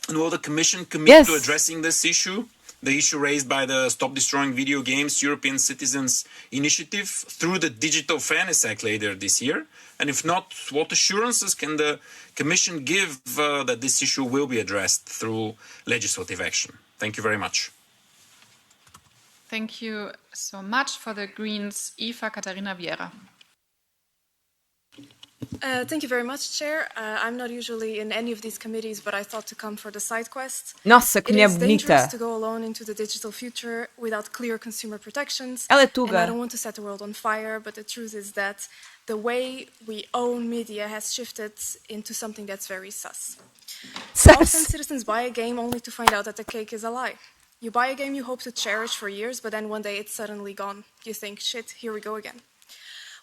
And will the Commission commit to addressing this issue, the issue raised by the Stop Destroying Video Games European Citizens Initiative, through the Digital Fairness Act later this year? And if not, what assurances can the Commission give that this issue will be addressed through legislative action? Thank you very much. Thank you so much. For the Greens, Eva Catarina Vieira. Thank you very much, Chair. I'm not usually in any of these committees, but I thought to come for the side quest. Nossa, que mulher bonita. It is dangerous to go alone into the digital future without clear consumer protections. Ela é tuga. And I don't want to set the world on fire, but the truth is that the way we own media has shifted into something that's very sus. Often citizens buy a game only to find out that the cake is a lie. You buy a game you hope to cherish for years, but then one day it's suddenly gone. You think, shit, here we go again.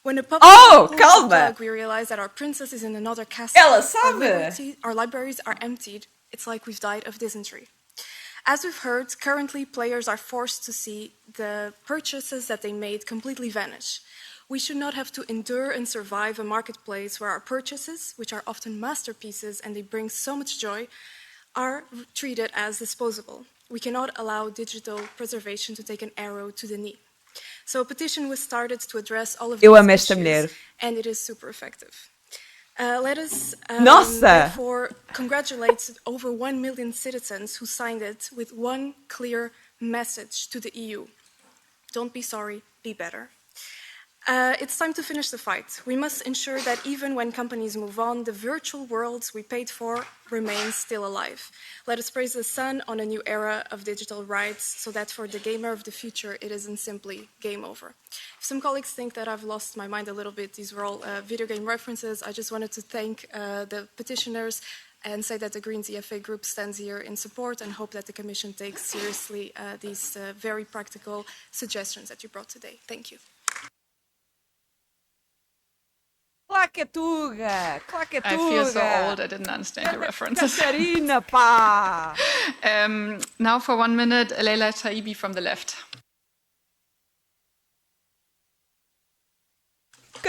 When the public plug, we realize that our princess is in another castle. Ela sabe. Our libraries are emptied. It's like we've died of dysentery. As we've heard, currently players are forced to see the purchases that they made completely vanish. We should not have to endure and survive a marketplace where our purchases, which are often masterpieces and they bring so much joy, are treated as disposable. We cannot allow digital preservation to take an arrow to the knee. So a petition was started to address all of these issues, and it is super effective. Let us therefore congratulate over 1 million citizens who signed it with one clear message to the EU. Don't be sorry, be better. It's time to finish the fight. We must ensure that even when companies move on, the virtual worlds we paid for remain still alive. Let us praise the sun on a new era of digital rights so that for the gamer of the future, it isn't simply game over. If some colleagues think that I've lost my mind a little bit, these were all video game references. I just wanted to thank the petitioners and say that the Greens EFA group stands here in support and hope that the Commission takes seriously these very practical suggestions that you brought today. Thank you. Claquetuga! I feel so old, I didn't understand your references. Catarina, pá! Now for 1 minute, Leila Taibi from the left.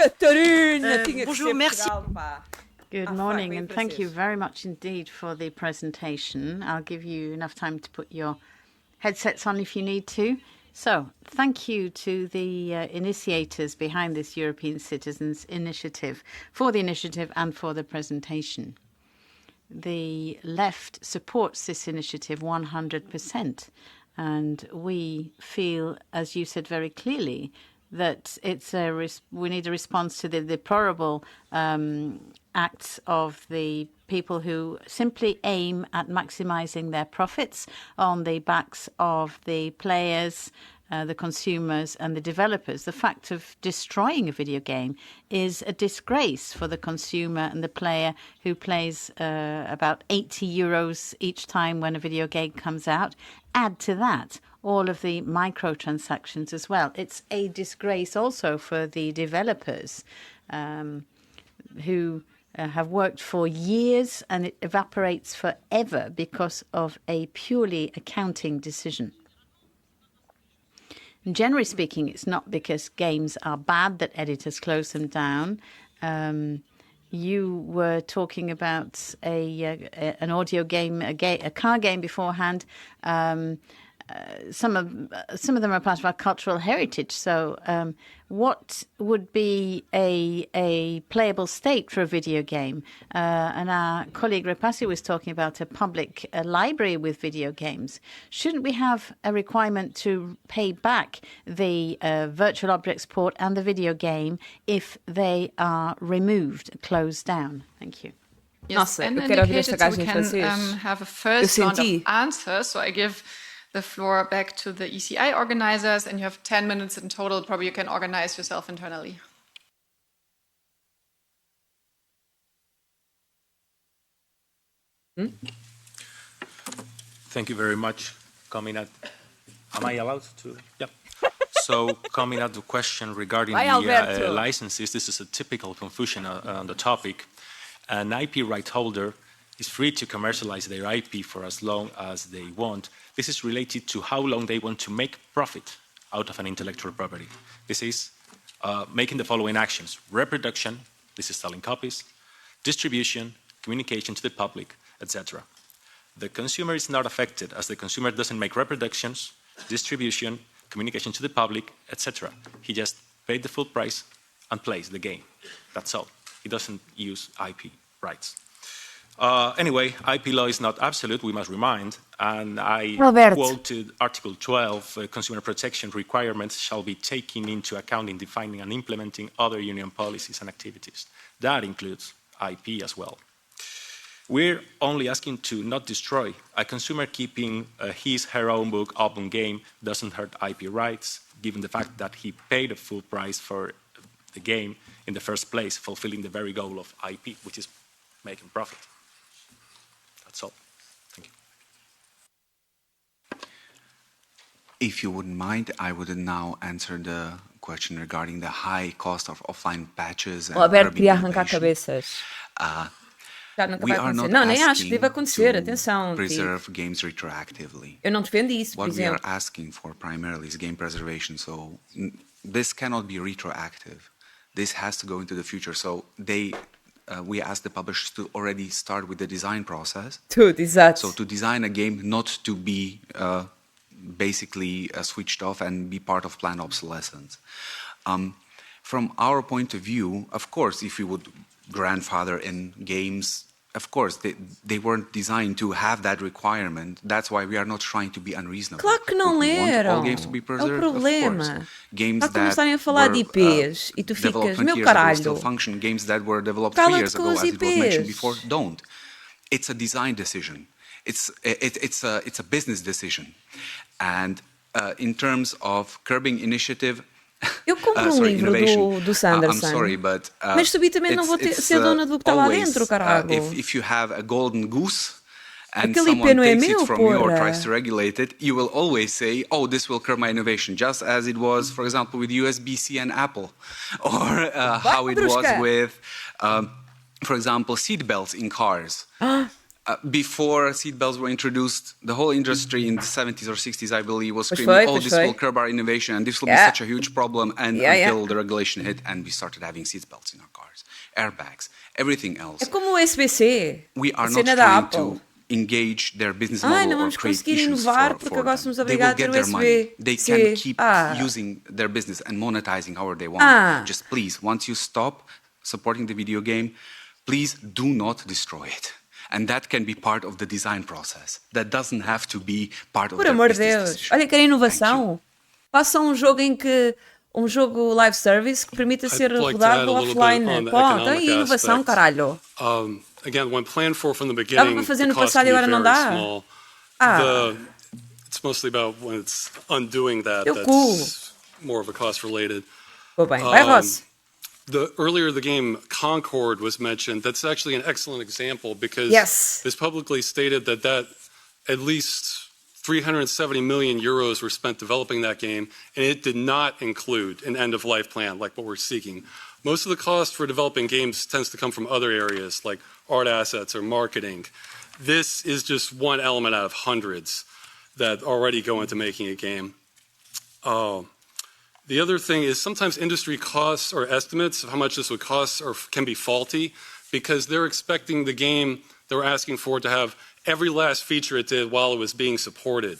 Catarina, tinha que bonjour, ser merci. Portugal, pá. Good morning, and thank you very much indeed for the presentation. I'll give you enough time to put your headsets on if you need to. So, thank you to the initiators behind this European Citizens Initiative, for the initiative and for the presentation. The left supports this initiative 100%, and we feel, as you said very clearly, that we need a response to the deplorable acts of the people who simply aim at maximizing their profits on the backs of the players, the consumers and the developers. The fact of destroying a video game is a disgrace for the consumer and the player who plays about 80 euros each time when a video game comes out. Add to that all of the microtransactions as well. It's a disgrace also for the developers who have worked for years, and it evaporates forever because of a purely accounting decision. And generally speaking, it's not because games are bad that editors close them down. You were talking about an audio game, a car game beforehand. Some of them are part of our cultural heritage. So, what would be a playable state for a video game? And our colleague Repassi was talking about a public library with video games. Shouldn't we have a requirement to pay back the virtual objects port and the video game if they are removed, closed down? Thank you. Yes, and indicated so we can have a first round of answers. So I give the floor back to the ECI organizers, and you have 10 minutes in total. Probably you can organize yourself internally. Thank you very much. Am I allowed to? Yeah. So, coming at the question regarding the licenses, this is a typical confusion on the topic. An IP right holder is free to commercialize their IP for as long as they want. This is related to how long they want to make profit out of an intellectual property. This is making the following actions: reproduction, this is selling copies, distribution, communication to the public, etc. The consumer is not affected, as the consumer doesn't make reproductions, distribution, communication to the public, etc. He just paid the full price and plays the game. That's all. He doesn't use IP rights. Anyway, IP law is not absolute, we must remind, and I quoted Article 12, consumer protection requirements shall be taken into account in defining and implementing other union policies and activities. That includes IP as well. We're only asking to not destroy. A consumer keeping her own book, open game, doesn't hurt IP rights, given the fact that he paid a full price for the game in the first place, fulfilling the very goal of IP, which is making profit. That's all. Thank you. If you wouldn't mind, I would now answer the question regarding the high cost of offline patches and curbing innovation. We are not asking to preserve games retroactively. Eu não defendo isso, por exemplo. What we are asking for primarily is game preservation. So this cannot be retroactive. This has to go into the future. So we ask the publishers to already start with the design process. So to design a game not to be basically switched off and be part of planned obsolescence. From our point of view, of course, if we would grandfather in games, of course, they weren't designed to have that requirement. That's why we are not trying to be unreasonable. Claro que não eram. É o problema. Para começarem a falar de IPs e tu ficas, meu caralho. Games that were developed 3 years ago, as it was mentioned before, don't. It's a design decision. It's a business decision. And in terms of curbing initiative, eu compro livro do Sanderson, mas subitamente não vou ser dona do que está lá dentro, caralho. If you have a golden goose and someone takes it from you or tries to regulate it, you will always say, oh, this will curb my innovation, just as it was, for example, with USB-C and Apple, or how it was with, for example, seat belts in cars. before seatbelts were introduced, the whole industry in the 70s or 60s, I believe, was screaming, this will curb our innovation and this will be such a huge problem. And until the regulation hit and we started having seatbelts in our cars, airbags, everything else. É como o USB-C. We are not trying to engage their business model não vamos conseguir inovar porque agora somos obrigados a ter USB. They can keep using their business and monetizing however they want. Just please, once you stop supporting the video game, please do not destroy it. And that can be part of the design process. That doesn't have to be part of the business decision. Por amor de Deus. Olha, querem inovação. Façam um jogo em que um jogo live service que permita ser rodado offline. Pronto, aí inovação, caralho. Again, when planned for from the beginning, dava para fazer no passado e agora não dá. It's mostly about when it's undoing that. That's more of a cost related. Bem, vai, Ross. Earlier the game Concord was mentioned. That's actually an excellent example because it's publicly stated that at least 370 million euros were spent developing that game, and it did not include an end-of-life plan like what we're seeking. Most of the cost for developing games tends to come from other areas like art assets or marketing. This is just one element out of hundreds that already go into making a game. The other thing is sometimes industry costs or estimates of how much this would cost can be faulty because they're expecting the game they're asking for to have every last feature it did while it was being supported.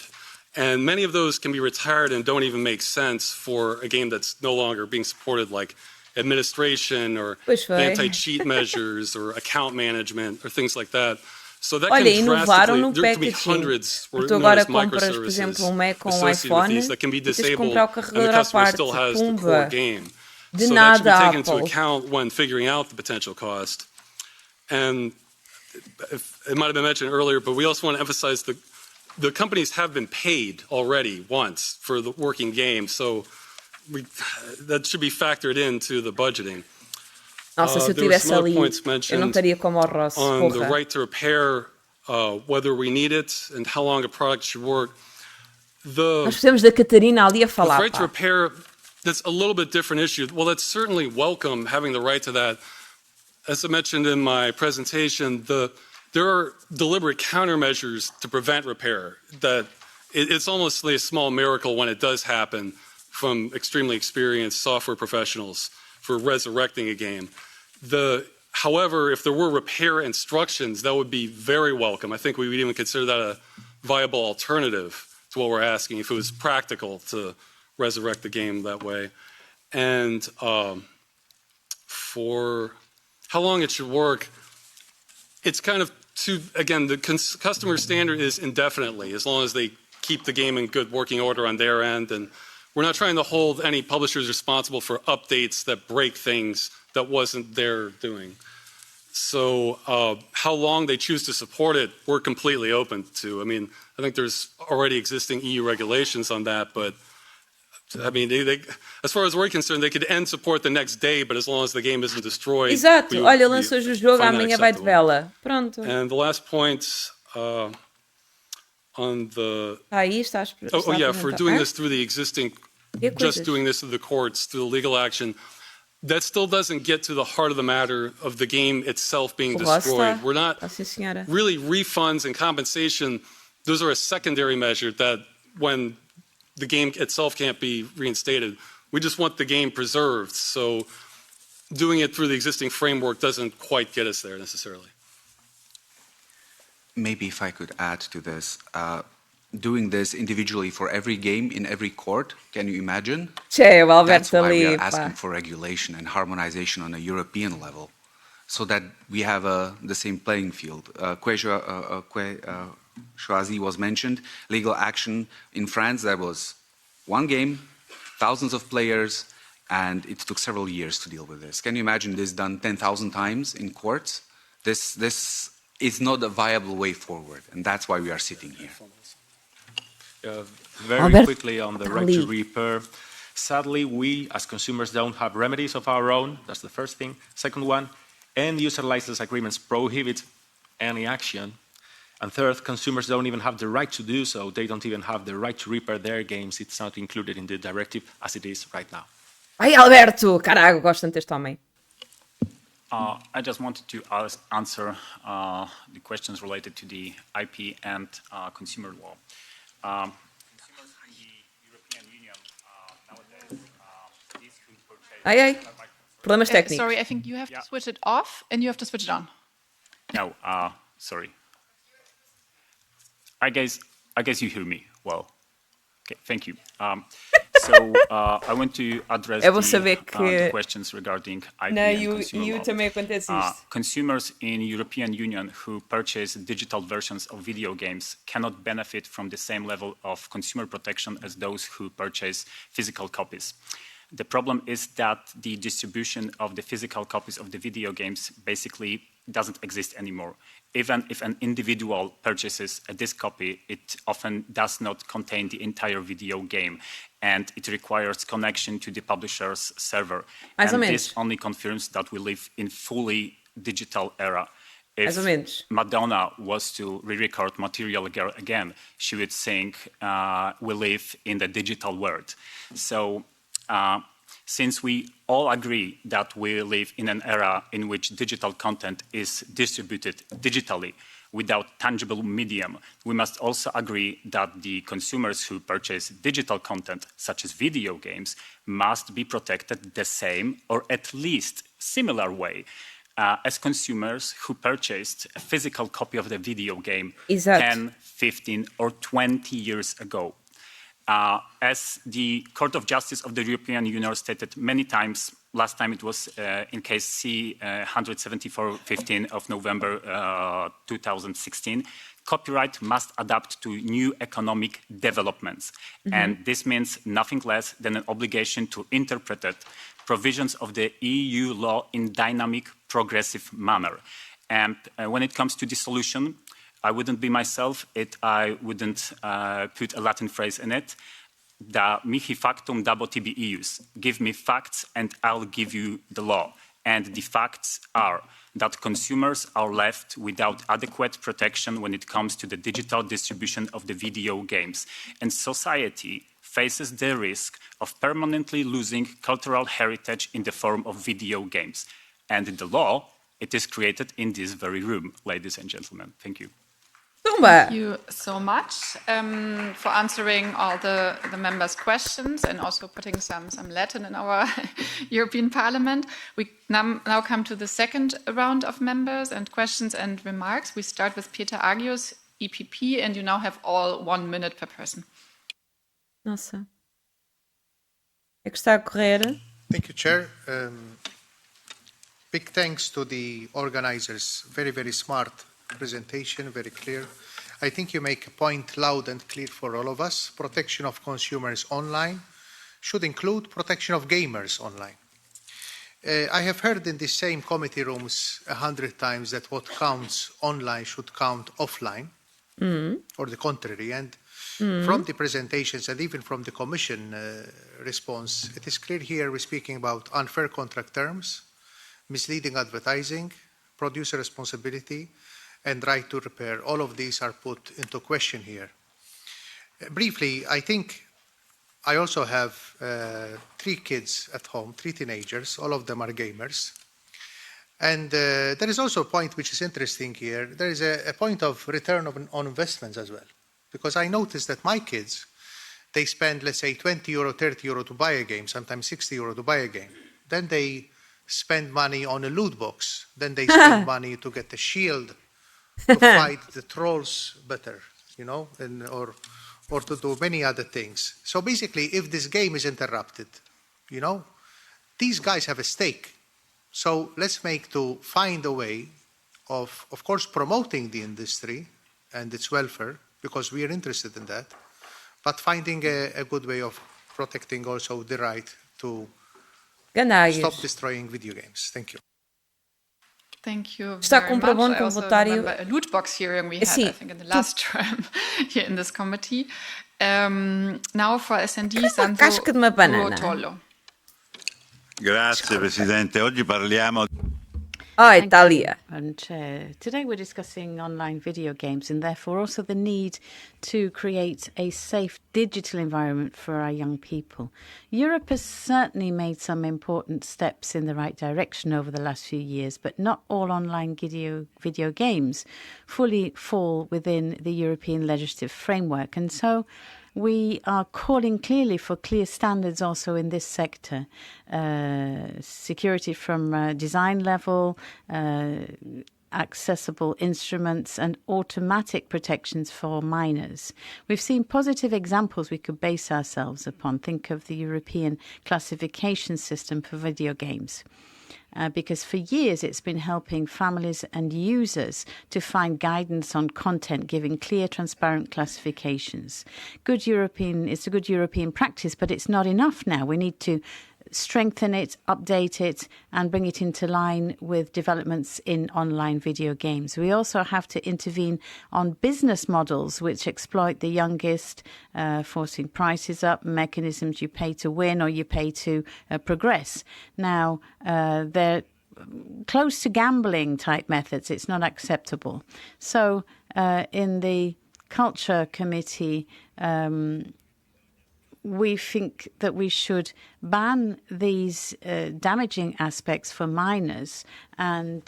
And many of those can be retired and don't even make sense for a game that's no longer being supported, like administration or anti-cheat measures or account management or things like that. So that Olha, inovaram no there can be packaging. hundreds Porque tu agora compras, por exemplo, um Mac com um iPhone e tens de comprar o carregador à parte. Pumba. De nada, Apple. Into account when figuring out the potential cost. And it might have been mentioned earlier, but we also want to emphasize the companies have been paid already once for the working game, so that should be factored into the budgeting. Nossa, se eu tivesse ali, eu não estaria como o Ross. On the right to repair, whether we need it and how long a product should work. Nós precisamos da Catarina ali a falar. The right to repair, that's a little bit different issue. Well, that's certainly welcome, having the right to that. As I mentioned in my presentation, there are deliberate countermeasures to prevent repair. That it's almost like a small miracle when it does happen from extremely experienced software professionals for resurrecting a game. However, if there were repair instructions, that would be very welcome. I think we would even consider that a viable alternative to what we're asking, if it was practical to resurrect the game that way. And for how long it should work, it's kind of again, the customer standard is indefinitely, as long as they keep the game in good working order on their end. And we're not trying to hold any publishers responsible for updates that break things that wasn't their doing. So how long they choose to support it, we're completely open to. I mean, I think there's already existing EU regulations on that, but I mean, as far as we're concerned, they could end support the next day, but as long as the game isn't destroyed. Exato. Olha, lanças o jogo, amanhã vai de vela. Pronto. And the last point on the... Aí estás for doing this through the existing, just doing this through the courts, through the legal action, that still doesn't get to the heart of the matter of the game itself being destroyed. We're not really refunds and compensation. Those are a secondary measure that when the game itself can't be reinstated, we just want the game preserved. So doing it through the existing framework doesn't quite get us there necessarily. Maybe if I could add to this, doing this individually for every game in every court, can you imagine? That's why we are asking for regulation and harmonization on a European level, so that we have the same playing field. Choisy was mentioned, legal action in France, there was one game, thousands of players, and it took several years to deal with this. Can you imagine this done 10,000 times in courts? This is not a viable way forward, and that's why we are sitting here. Very quickly on the right to repair. Sadly, we as consumers don't have remedies of our own. That's the first thing. Second one, end user license agreements prohibit any action. And third, consumers don't even have the right to do so. They don't even have the right to repair their games. It's not included in the directive as it is right now. Ai, Alberto! Caraca, gosto tanto deste homem. I just wanted to answer the questions related to the IP and consumer law. Consumers in the European Union nowadays, these who purchase... Problemas técnicos. Sorry, I think you have to switch it off and you have to switch it on. No, sorry. I guess you hear me well. Okay, thank you. I want to address the questions regarding IP and consumer law. Consumers in European Union who purchase digital versions of video games cannot benefit from the same level of consumer protection as those who purchase physical copies. The problem is that the distribution of the physical copies of the video games basically doesn't exist anymore. Even if an individual purchases a disc copy, it often does not contain the entire video game, and it requires connection to the publisher's server. And this only confirms that we live in fully digital era. If Madonna was to re-record Material Girl again, she would sing, "We live in the digital world." So, since we all agree that we live in an era in which digital content is distributed digitally without tangible medium, we must also agree that the consumers who purchase digital content, such as video games, must be protected the same or at least similar way as consumers who purchased a physical copy of the video game 10, 15 or 20 years ago. As the Court of Justice of the European Union stated many times, last time it was in case C-174/15 of November 2016, copyright must adapt to new economic developments. And this means nothing less than an obligation to interpret provisions of the EU law in dynamic, progressive manner. And when it comes to the solution, I wouldn't be myself if I wouldn't put a Latin phrase in it. Da mihi factum dabo tibi ius. Give me facts and I'll give you the law. And the facts are that consumers are left without adequate protection when it comes to the digital distribution of the video games. And society faces the risk of permanently losing cultural heritage in the form of video games. And the law, it is created in this very room, ladies and gentlemen. Thank you. Thank you so much for answering all the members' questions and also putting some Latin in our European Parliament. We now come to the second round of members and questions and remarks. We start with Peter Agius, EPP, and you now have all 1 minute per person. Nossa. É que está a correr. Thank you, Chair. Big thanks to the organizers. Very, very smart presentation, very clear. I think you make a point loud and clear for all of us. Protection of consumers online should include protection of gamers online. I have heard in the same committee rooms 100 times that what counts online should count offline, or the contrary. And from the presentations and even from the Commission response, it is clear here we're speaking about unfair contract terms, misleading advertising, producer responsibility, and right to repair. All of these are put into question here. Briefly, I think I also have 3 kids at home, 3 teenagers, all of them are gamers. And there is also a point which is interesting here. There is a point of return on investments as well. Because I noticed that my kids, they spend, let's say, 20 euro, 30 euro to buy a game, sometimes 60 euro to buy a game. Then they spend money on a loot box. Then they spend money to get a shield to fight the trolls better, you know, and, or to do many other things. So basically, if this game is interrupted, you know, these guys have a stake. So let's find a way of course, promoting the industry and its welfare, because we are interested in that, but finding a good way of protecting also the right to stop destroying video games. Thank you. Thank you Está very com much. I also votário. remember a loot box hearing we had, I think, in the last term here in this committee. Now for SND, Sandro Ruotolo. Grazie Presidente. Oggi parliamo Itália. Today we're discussing online video games and therefore also the need to create a safe digital environment for our young people. Europe has certainly made some important steps in the right direction over the last few years, but not all online video games fully fall within the European legislative framework. And so we are calling clearly for clear standards also in this sector. Security from design level, accessible instruments and automatic protections for minors. We've seen positive examples we could base ourselves upon. Think of the European classification system for video games. Because for years it's been helping families and users to find guidance on content, giving clear, transparent classifications. It's a good European practice, but it's not enough now. We need to strengthen it, update it, and bring it into line with developments in online video games. We also have to intervene on business models which exploit the youngest, forcing prices up, mechanisms you pay to win or you pay to progress. Now, they're close to gambling type methods. It's not acceptable. So in the Culture Committee, we think that we should ban these damaging aspects for minors and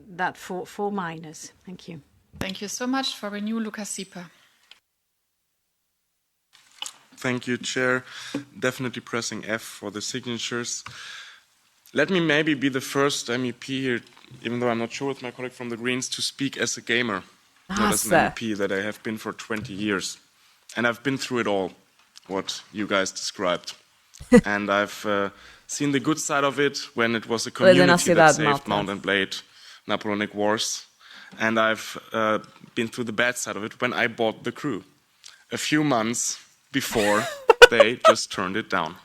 that for minors. Thank you. Thank you so much. For Renew, Lucas Sieper. Thank you, Chair. Definitely pressing F for the signatures. Let me maybe be the first MEP here, even though I'm not sure with my colleague from the Greens, to speak as a gamer, not as an MEP that I have been for 20 years. And I've been through it all, what you guys described. And I've seen the good side of it when it was a community that saved Mount and Blade, Napoleonic Wars. And I've been through the bad side of it when I bought the crew. A few months before they just turned it down.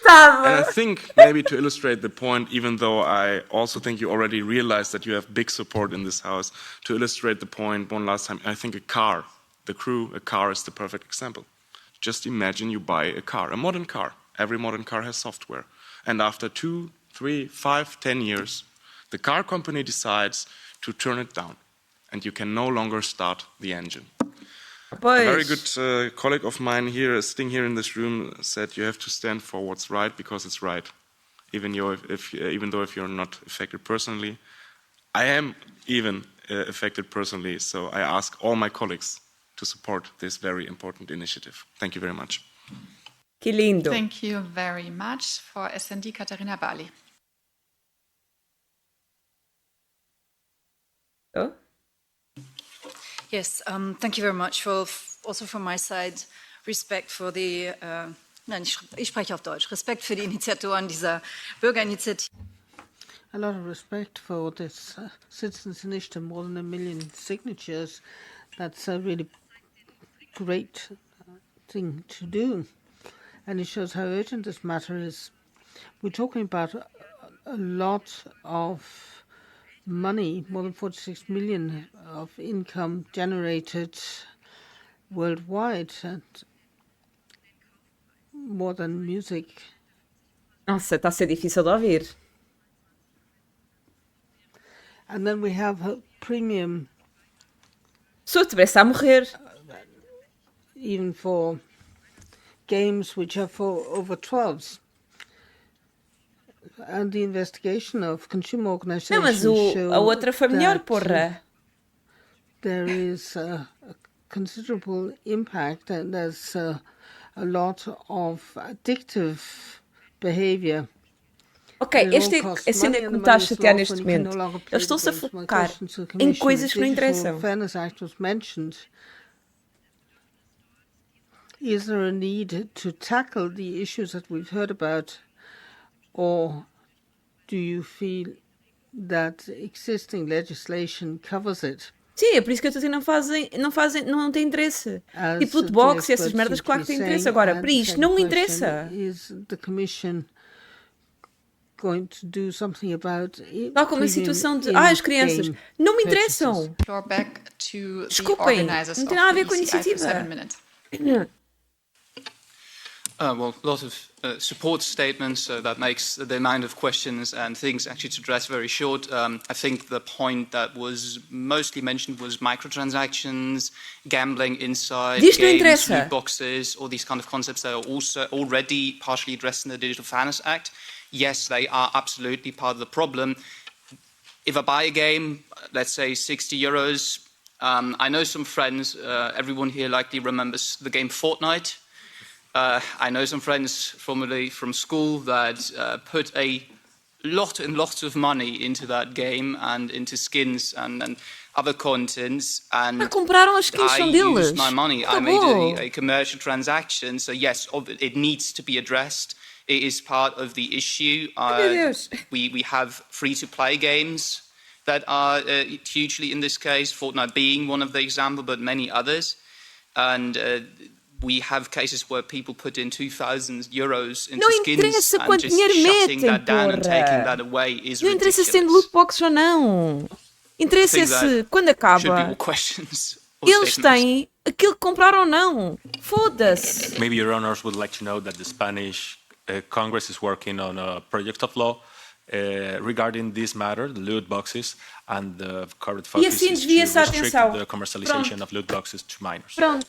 And I think, maybe to illustrate the point, even though I also think you already realized that you have big support in this house, to illustrate the point one last time, I think a car, the crew, a car is the perfect example. Just imagine you buy a car, a modern car. Every modern car has software. And after 2, 3, 5, 10 years, the car company decides to turn it down. And you can no longer start the engine. A very good colleague of mine here, sitting here in this room, said you have to stand for what's right because it's right. Even though if you're not affected personally. I am even affected personally, so I ask all my colleagues to support this very important initiative. Thank you very much. Que lindo. Thank you very much. For SND, Katharina Bali. Oh? Yes, thank you very much. For also from my side, respect for the, ich spreche auf Deutsch, Respekt für die Initiatoren dieser Bürgerinitiative. A lot of respect for this citizens' initiative, more than 1 million signatures. That's a really great thing to do. And it shows how urgent this matter is. We're talking about a lot of money, more than 46 million of income generated worldwide, and more than music. Nossa, está a ser difícil de ouvir. And then we have a premium. Surto, parece a morrer. Even for games which are for over 12s. And the investigation of consumer organizations. Não, mas a outra foi melhor, porra. There is a considerable impact, and there's a lot of addictive behavior. Ok, esta é a cena que me está a chatear neste momento. Eles estão-se a focar em coisas que não interessam. Fairness Act was mentioned. Is there a need to tackle the issues that we've heard about, or do you feel that existing legislation covers it? Sim, é por isso que eu estou a dizer, não tem interesse. Tipo lootbox e essas merdas, claro que tem interesse. Agora, para isto, não me interessa. Going to do something about it. Tal como a situação de as crianças não me interessam. Desculpem, não tem nada a ver com a iniciativa. Well, a lot of support statements, so that makes the amount of questions and things actually to address very short. I think the point that was mostly mentioned was microtransactions, gambling inside games, loot boxes, all these kind of concepts that are also already partially addressed in the Digital Fairness Act. Yes, they are absolutely part of the problem. If I buy a game, let's say 60 euros, I know some friends, everyone here likely remembers the game Fortnite. I know some friends formerly from school that put a lot and lots of money into that game and into skins and other contents. And compraram as skins I deles. used my money. I made a commercial transaction. So yes, it needs to be addressed. It is part of the issue. We have free-to-play games that are hugely in this case, Fortnite being one of the examples, but many others. And we have cases where people put in 2,000 euros into skins and just shutting that down and taking that away is ridiculous. Não interessa se tem loot box ou não. Interessa se, quando acaba, eles têm aquilo que compraram ou não. Foda-se. Maybe your honors would like to know that the Spanish Congress is working on a project of law regarding this matter, the loot boxes, and the current focus is to restrict the commercialization of loot boxes to minors. Pronto.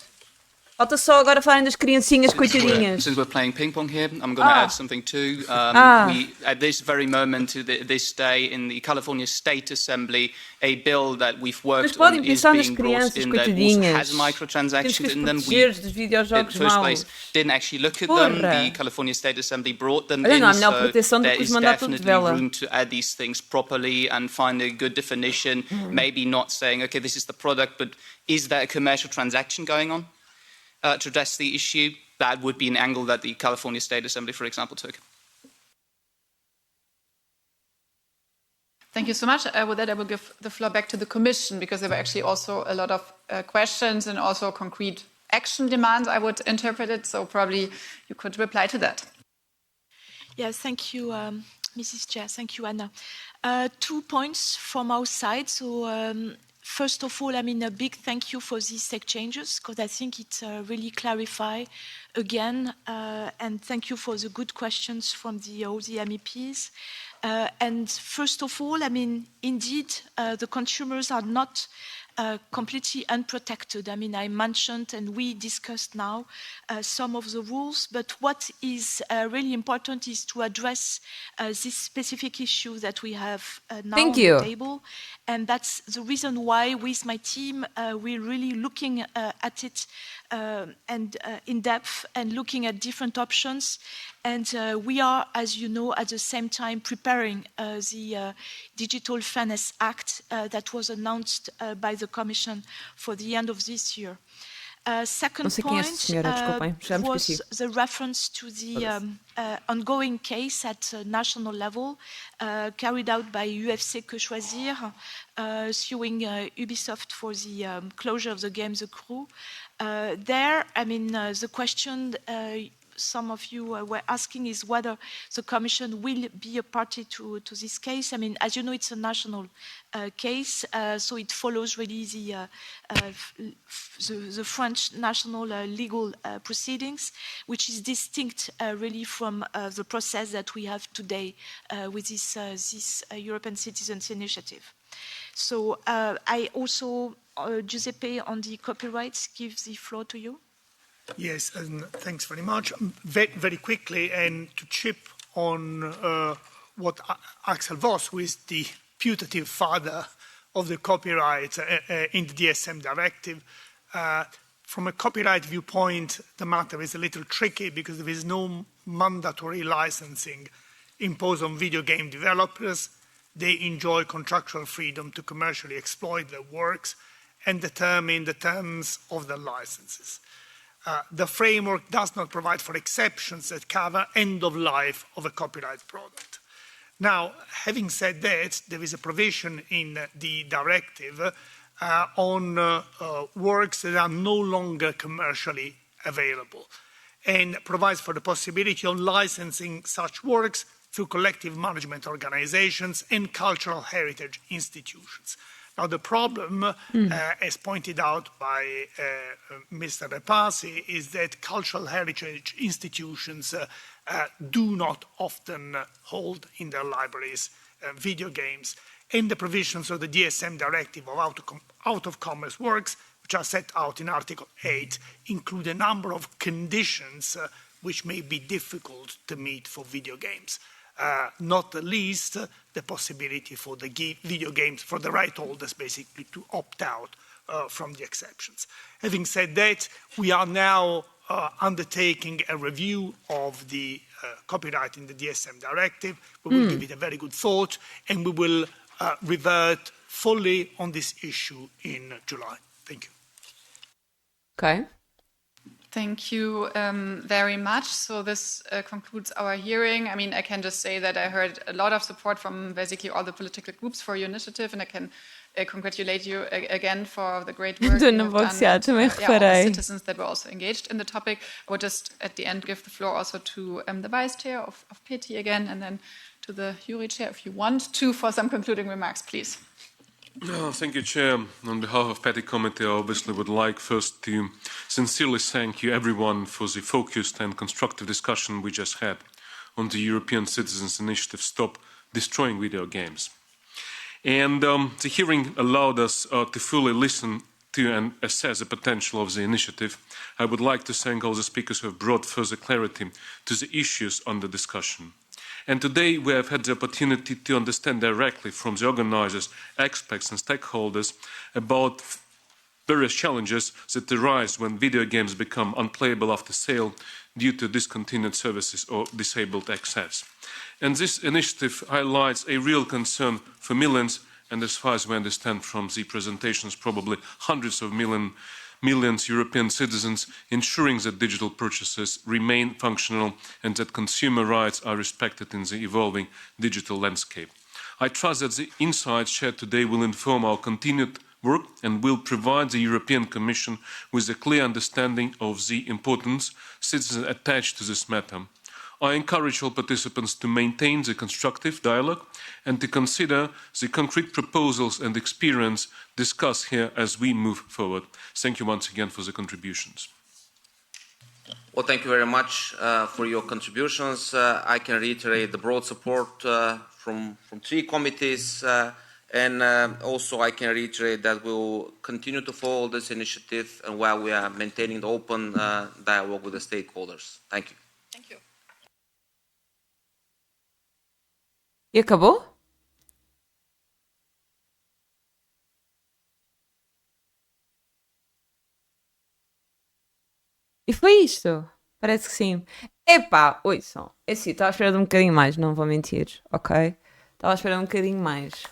Falta só agora falarem das criancinhas coitadinhas. Since we're playing ping pong here, I'm going to add something too. We, at this very moment, to this day, in the California State Assembly, a bill that we've worked on is being brought in that also has microtransactions in them. We, in the first place, didn't actually look at them. The California State Assembly brought them in, so there is definitely room to add these things properly and find a good definition. Maybe not saying, okay, this is the product, but is there a commercial transaction going on? To address the issue, that would be an angle that the California State Assembly, for example, took. Thank you so much. With that, I will give the floor back to the Commission, because there were actually also a lot of questions and also concrete action demands, I would interpret it, so probably you could reply to that. Yes, thank you, Mrs. Chair. Thank you, Anna. 2 points from our side. So, first of all, I mean, a big thank you for these exchanges, because I think it really clarifies again, and thank you for the good questions from all the MEPs. And first of all, I mean, indeed, the consumers are not completely unprotected. I mean, I mentioned and we discussed now some of the rules, but what is really important is to address this specific issue that we have now on the table. And that's the reason why with my team, we're really looking at it and in depth and looking at different options. And we are, as you know, at the same time preparing the Digital Fairness Act that was announced by the Commission for the end of this year. Second point was the reference to the ongoing case at national level carried out by UFC Que Choisir, suing Ubisoft for the closure of the game The Crew. There, I mean, the question some of you were asking is whether the Commission will be a party to this case. I mean, as you know, it's a national case, so it follows really the French national legal proceedings, which is distinct really from the process that we have today with this European Citizens Initiative. So I also, Giuseppe, on the copyrights, give the floor to you. Yes, and thanks very much. Very quickly, and to chip on what Axel Voss, who is the putative father of the copyright in the DSM directive, from a copyright viewpoint, the matter is a little tricky because there is no mandatory licensing imposed on video game developers. They enjoy contractual freedom to commercially exploit their works and determine the terms of their licenses. The framework does not provide for exceptions that cover end of life of a copyright product. Now, having said that, there is a provision in the directive on works that are no longer commercially available and provides for the possibility of licensing such works through collective management organizations and cultural heritage institutions. Now, the problem, as pointed out by Mr. Repasi, is that cultural heritage institutions do not often hold in their libraries video games. And the provisions of the DSM Directive of out-of-commerce works, which are set out in Article 8, include a number of conditions which may be difficult to meet for video games. Not the least, the possibility for the video games, for the right holders basically to opt out from the exceptions. Having said that, we are now undertaking a review of the copyright in the DSM Directive. We will give it a very good thought, and we will revert fully on this issue in July. Thank you. Okay. Thank you very much. So this concludes our hearing. I mean, I can just say that I heard a lot of support from basically all the political groups for your initiative, and I can congratulate you again for the great work you have done. All the citizens that were also engaged in the topic. I would just at the end give the floor also to the Vice Chair of PETI again, and then to the Jury Chair if you want to for some concluding remarks, please. Thank you, Chair. On behalf of PETI Committee, I obviously would like first to sincerely thank you everyone for the focused and constructive discussion we just had on the European Citizens Initiative Stop Destroying Video Games. And the hearing allowed us to fully listen to and assess the potential of the initiative. I would like to thank all the speakers who have brought further clarity to the issues under discussion. And today we have had the opportunity to understand directly from the organizers, experts and stakeholders about various challenges that arise when video games become unplayable after sale due to discontinued services or disabled access. And this initiative highlights a real concern for millions, and as far as we understand from the presentations, probably hundreds of millions European citizens, ensuring that digital purchases remain functional and that consumer rights are respected in the evolving digital landscape. I trust that the insights shared today will inform our continued work and will provide the European Commission with a clear understanding of the importance citizens attach to this matter. I encourage all participants to maintain the constructive dialogue and to consider the concrete proposals and experience discussed here as we move forward. Thank you once again for the contributions. Well, thank you very much for your contributions. I can reiterate the broad support from three committees, and also I can reiterate that we will continue to follow this initiative and while we are maintaining the open dialogue with the stakeholders. Thank you. Thank you. E acabou? E foi isto? Parece que sim. Epá, ouçam. É assim, estava à espera de um bocadinho mais, não vou mentir, ok? Estava à espera de um bocadinho mais.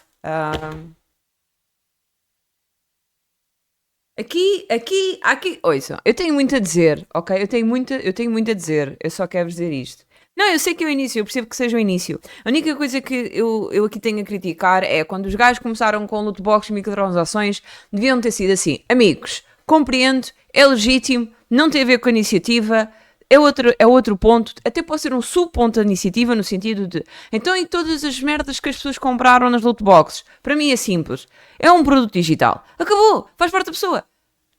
Aqui, ouçam. Eu tenho muito a dizer, ok? Eu tenho muito a dizer. Eu só quero dizer isto. Não, eu sei que é o início, eu percebo que seja o início. A única coisa que eu aqui tenho a criticar é quando os gajos começaram com loot box e microtransações, deviam ter sido assim. Amigos, compreendo, é legítimo, não tem a ver com a iniciativa, é outro ponto, até pode ser um subponto da iniciativa no sentido de, então e todas as merdas que as pessoas compraram nas loot boxes? Para mim é simples, é um produto digital. Acabou, faz parte da pessoa.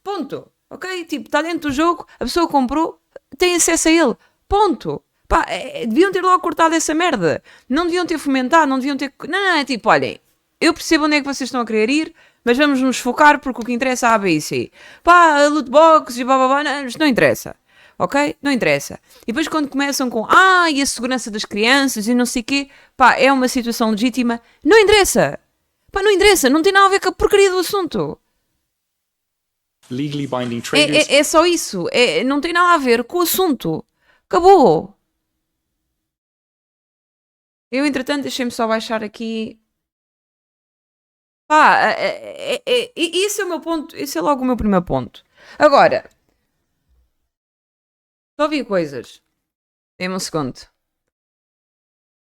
Ponto. Ok? Tipo, está dentro do jogo, a pessoa comprou, tem acesso a ele. Ponto. Pá, deviam ter logo cortado essa merda. Não deviam ter fomentado, não deviam ter... Não, é tipo, olhem, eu percebo onde é que vocês estão a querer ir, mas vamos nos focar porque o que interessa é A, B e C. Pá, loot box e blá blá blá, não, isto não interessa. Ok? Não interessa. E depois quando começam com e a segurança das crianças e não sei o quê, pá, é uma situação legítima. Não interessa. Pá, não interessa. Não tem nada a ver com a porcaria do assunto. Legally binding traders. É só isso. Não tem nada a ver com o assunto. Acabou. Eu, entretanto, deixei-me só baixar aqui. Pá, esse é o meu ponto. Esse é logo o meu primeiro ponto. Agora, só vi coisas. Dê-me um segundo.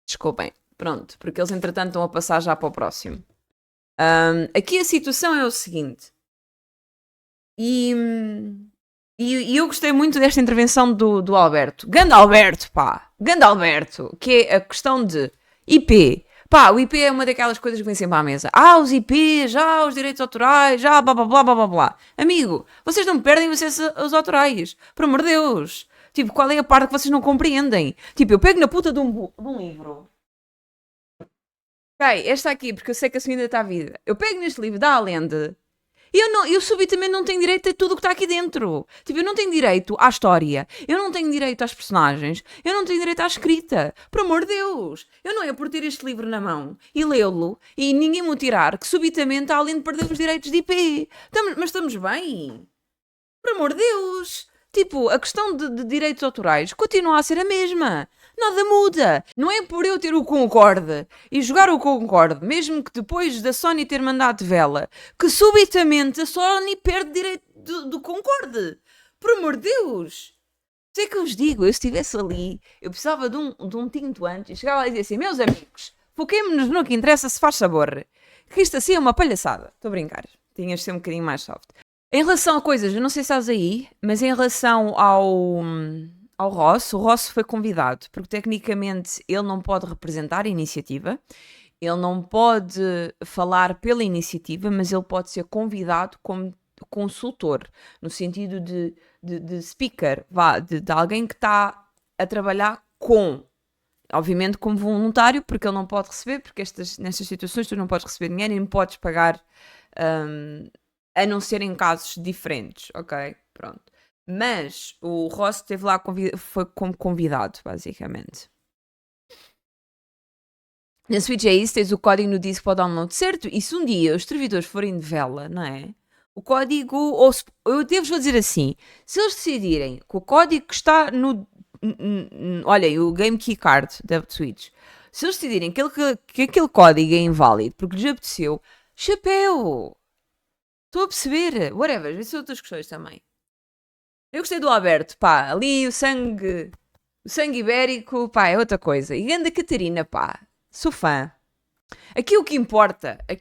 Desculpem. Pronto, porque eles, entretanto, estão a passar já para o próximo. Aqui a situação é o seguinte. E eu gostei muito desta intervenção do Alberto. Ganda Alberto, pá. Ganda Alberto. Que é a questão de IP. Pá, o IP é uma daquelas coisas que vem sempre à mesa. Os IPs, os direitos autorais, blá blá blá blá blá blá. Amigo, vocês não perdem o acesso aos autorais. Por amor de Deus. Tipo, qual é a parte que vocês não compreendem? Tipo, eu pego na puta de um livro. Ok, esta aqui, porque eu sei que a segunda está viva. Eu pego neste livro da Allende e eu subitamente não tenho direito a tudo o que está aqui dentro. Tipo, eu não tenho direito à história, eu não tenho direito às personagens, eu não tenho direito à escrita. Por amor de Deus! Eu não é por ter este livro na mão e lê-lo e ninguém me o tirar que subitamente a Allende perdeu os direitos de IP. Mas estamos bem? Por amor de Deus! Tipo, a questão de direitos autorais continua a ser a mesma. Nada muda. Não é por eu ter o Concorde e jogar o Concorde, mesmo que depois da Sony ter mandado de vela, que subitamente a Sony perde direito do Concorde. Por amor de Deus. Sei que eu vos digo, eu estivesse ali, eu precisava de um tinto antes e chegava lá e dizia assim, meus amigos, foquemos-nos no que interessa, se faz sabor. Que isto assim é uma palhaçada. Estou a brincar. Tinhas de ser um bocadinho mais soft. Em relação a coisas, eu não sei se estás aí, mas em relação ao Ross, o Ross foi convidado, porque tecnicamente ele não pode representar a iniciativa, ele não pode falar pela iniciativa, mas ele pode ser convidado como consultor, no sentido de speaker, de alguém que está a trabalhar obviamente como voluntário, porque ele não pode receber, porque nestas situações tu não podes receber dinheiro e não podes pagar, a não ser em casos diferentes, ok? Pronto. Mas o Ross esteve lá, foi como convidado, basicamente. Na Switch é isso, tens o código no disco para o download, certo? E se um dia os servidores forem de vela, não é? O código, eu devo dizer assim, se eles decidirem que o código que está olhem, o Game Key Card da Switch, se eles decidirem que aquele código é inválido porque lhes apeteceu, chapéu! Estou a perceber, whatever, vê se outras questões também. Eu gostei do Alberto, pá, ali o sangue ibérico, pá, é outra coisa. E Ganda Catarina, pá, sou fã. Aqui o que importa é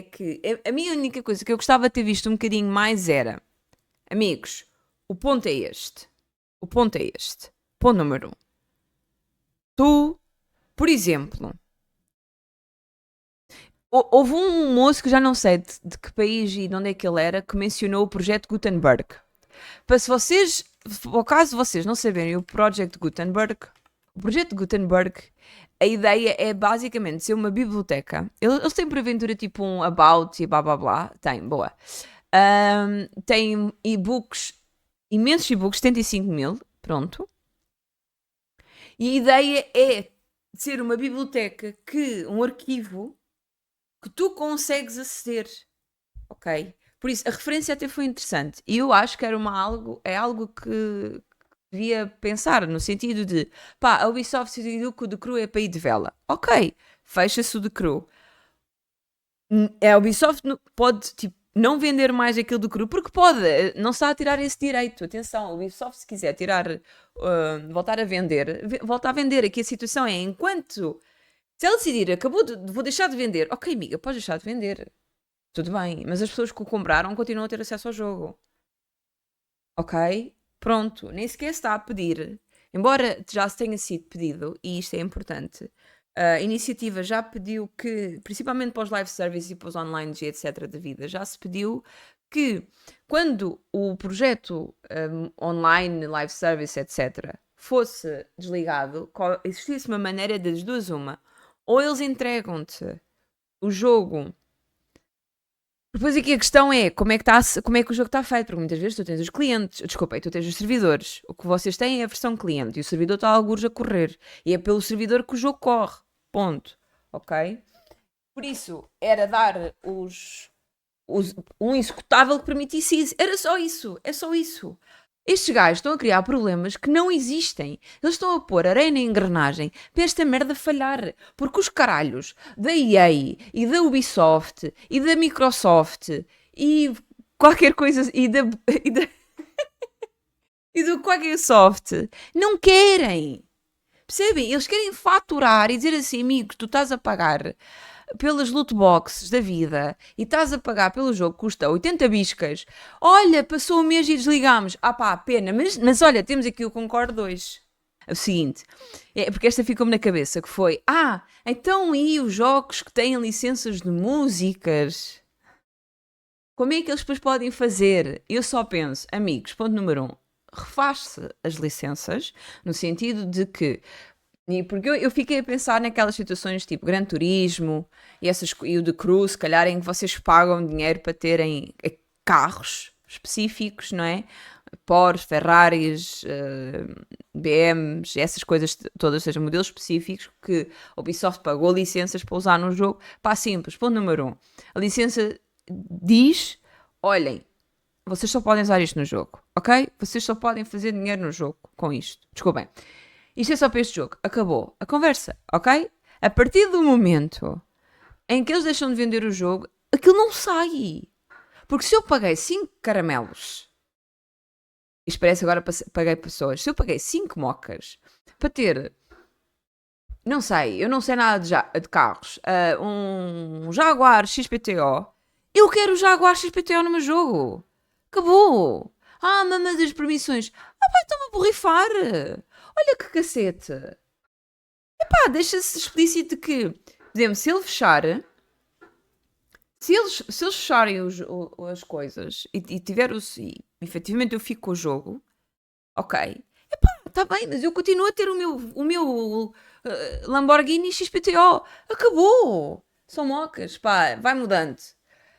que a minha única coisa que eu gostava de ter visto um bocadinho mais era, amigos, o ponto é este. Ponto número 1. Tu, por exemplo, houve um moço que já não sei de que país e de onde é que ele era, que mencionou o projeto Gutenberg. Para se vocês, ao caso de vocês não saberem o projeto Gutenberg, a ideia é basicamente ser uma biblioteca. Eles têm por aventura tipo um about e blá blá blá. Tem, boa. Tem e-books, imensos e-books, 75 mil, pronto. E a ideia é ser uma biblioteca um arquivo que tu consegues aceder, ok? Por isso, a referência até foi interessante. E eu acho que era algo que devia pensar, no sentido de, pá, a Ubisoft decidiu que o de cru é para ir de vela. Ok, fecha-se o de cru. A Ubisoft pode, tipo, não vender mais aquilo do cru, porque pode, não está a tirar esse direito. Atenção, a Ubisoft, se quiser voltar a vender, volta a vender. Aqui a situação é, enquanto... Se ela decidir, vou deixar de vender. Ok, amiga, podes deixar de vender. Tudo bem, mas as pessoas que o compraram continuam a ter acesso ao jogo. Ok? Pronto, nem sequer está a pedir. Embora já se tenha sido pedido, e isto é importante, a Iniciativa já pediu que, principalmente para os live services e para os online e etc. da vida, já se pediu que quando o projeto online, live service, etc., fosse desligado, existisse uma maneira das duas uma. Ou eles entregam-te o jogo. Depois aqui a questão é como é que o jogo está feito, porque muitas vezes tu tens os clientes, tu tens os servidores. O que vocês têm é a versão cliente e o servidor está algures a correr. E é pelo servidor que o jogo corre. Ponto. Ok? Por isso, era dar um executável que permitisse isso. Era só isso. É só isso. Estes gajos estão a criar problemas que não existem. Eles estão a pôr areia na engrenagem para esta merda falhar. Porque os caralhos da EA e da Ubisoft e da Microsoft e qualquer coisa e do qualquer soft não querem. Percebem? Eles querem faturar e dizer assim, amigo, tu estás a pagar pelas loot boxes da vida e estás a pagar pelo jogo que custa 80 biscas. Olha, passou um mês e desligámos. Ah pá, pena, mas olha, temos aqui o Concorde 2. o seguinte, porque esta ficou-me na cabeça, que foi, então e os jogos que têm licenças de músicas? Como é que eles depois podem fazer? Eu só penso, amigos, ponto número 1, refaz-se as licenças, no sentido de que, porque eu fiquei a pensar naquelas situações tipo Gran Turismo e o de Cruise, se calhar em que vocês pagam dinheiro para terem carros específicos, não é? Porsche, Ferraris, BMs, essas coisas todas, sejam modelos específicos que a Ubisoft pagou licenças para usar no jogo. Pá, simples, ponto número 1. A licença diz, olhem, vocês só podem usar isto no jogo, ok? Vocês só podem fazer dinheiro no jogo com isto. Desculpem. Isto é só para este jogo. Acabou a conversa, ok? A partir do momento em que eles deixam de vender o jogo, aquilo não sai. Porque se eu paguei 5 caramelos, isto parece agora paguei pessoas, se eu paguei 5 mocas para ter, não sei, eu não sei nada de carros, um Jaguar XPTO, eu quero o Jaguar XPTO no meu jogo. Acabou. Mas as permissões. Estão-me a borrifar. Olha que cacete. Deixa-se explícito que, por exemplo, se ele fechar, se eles fecharem as coisas e efetivamente eu fico com o jogo, ok. Está bem, mas eu continuo a ter o meu Lamborghini XPTO. Acabou. São mocas, vai mudando.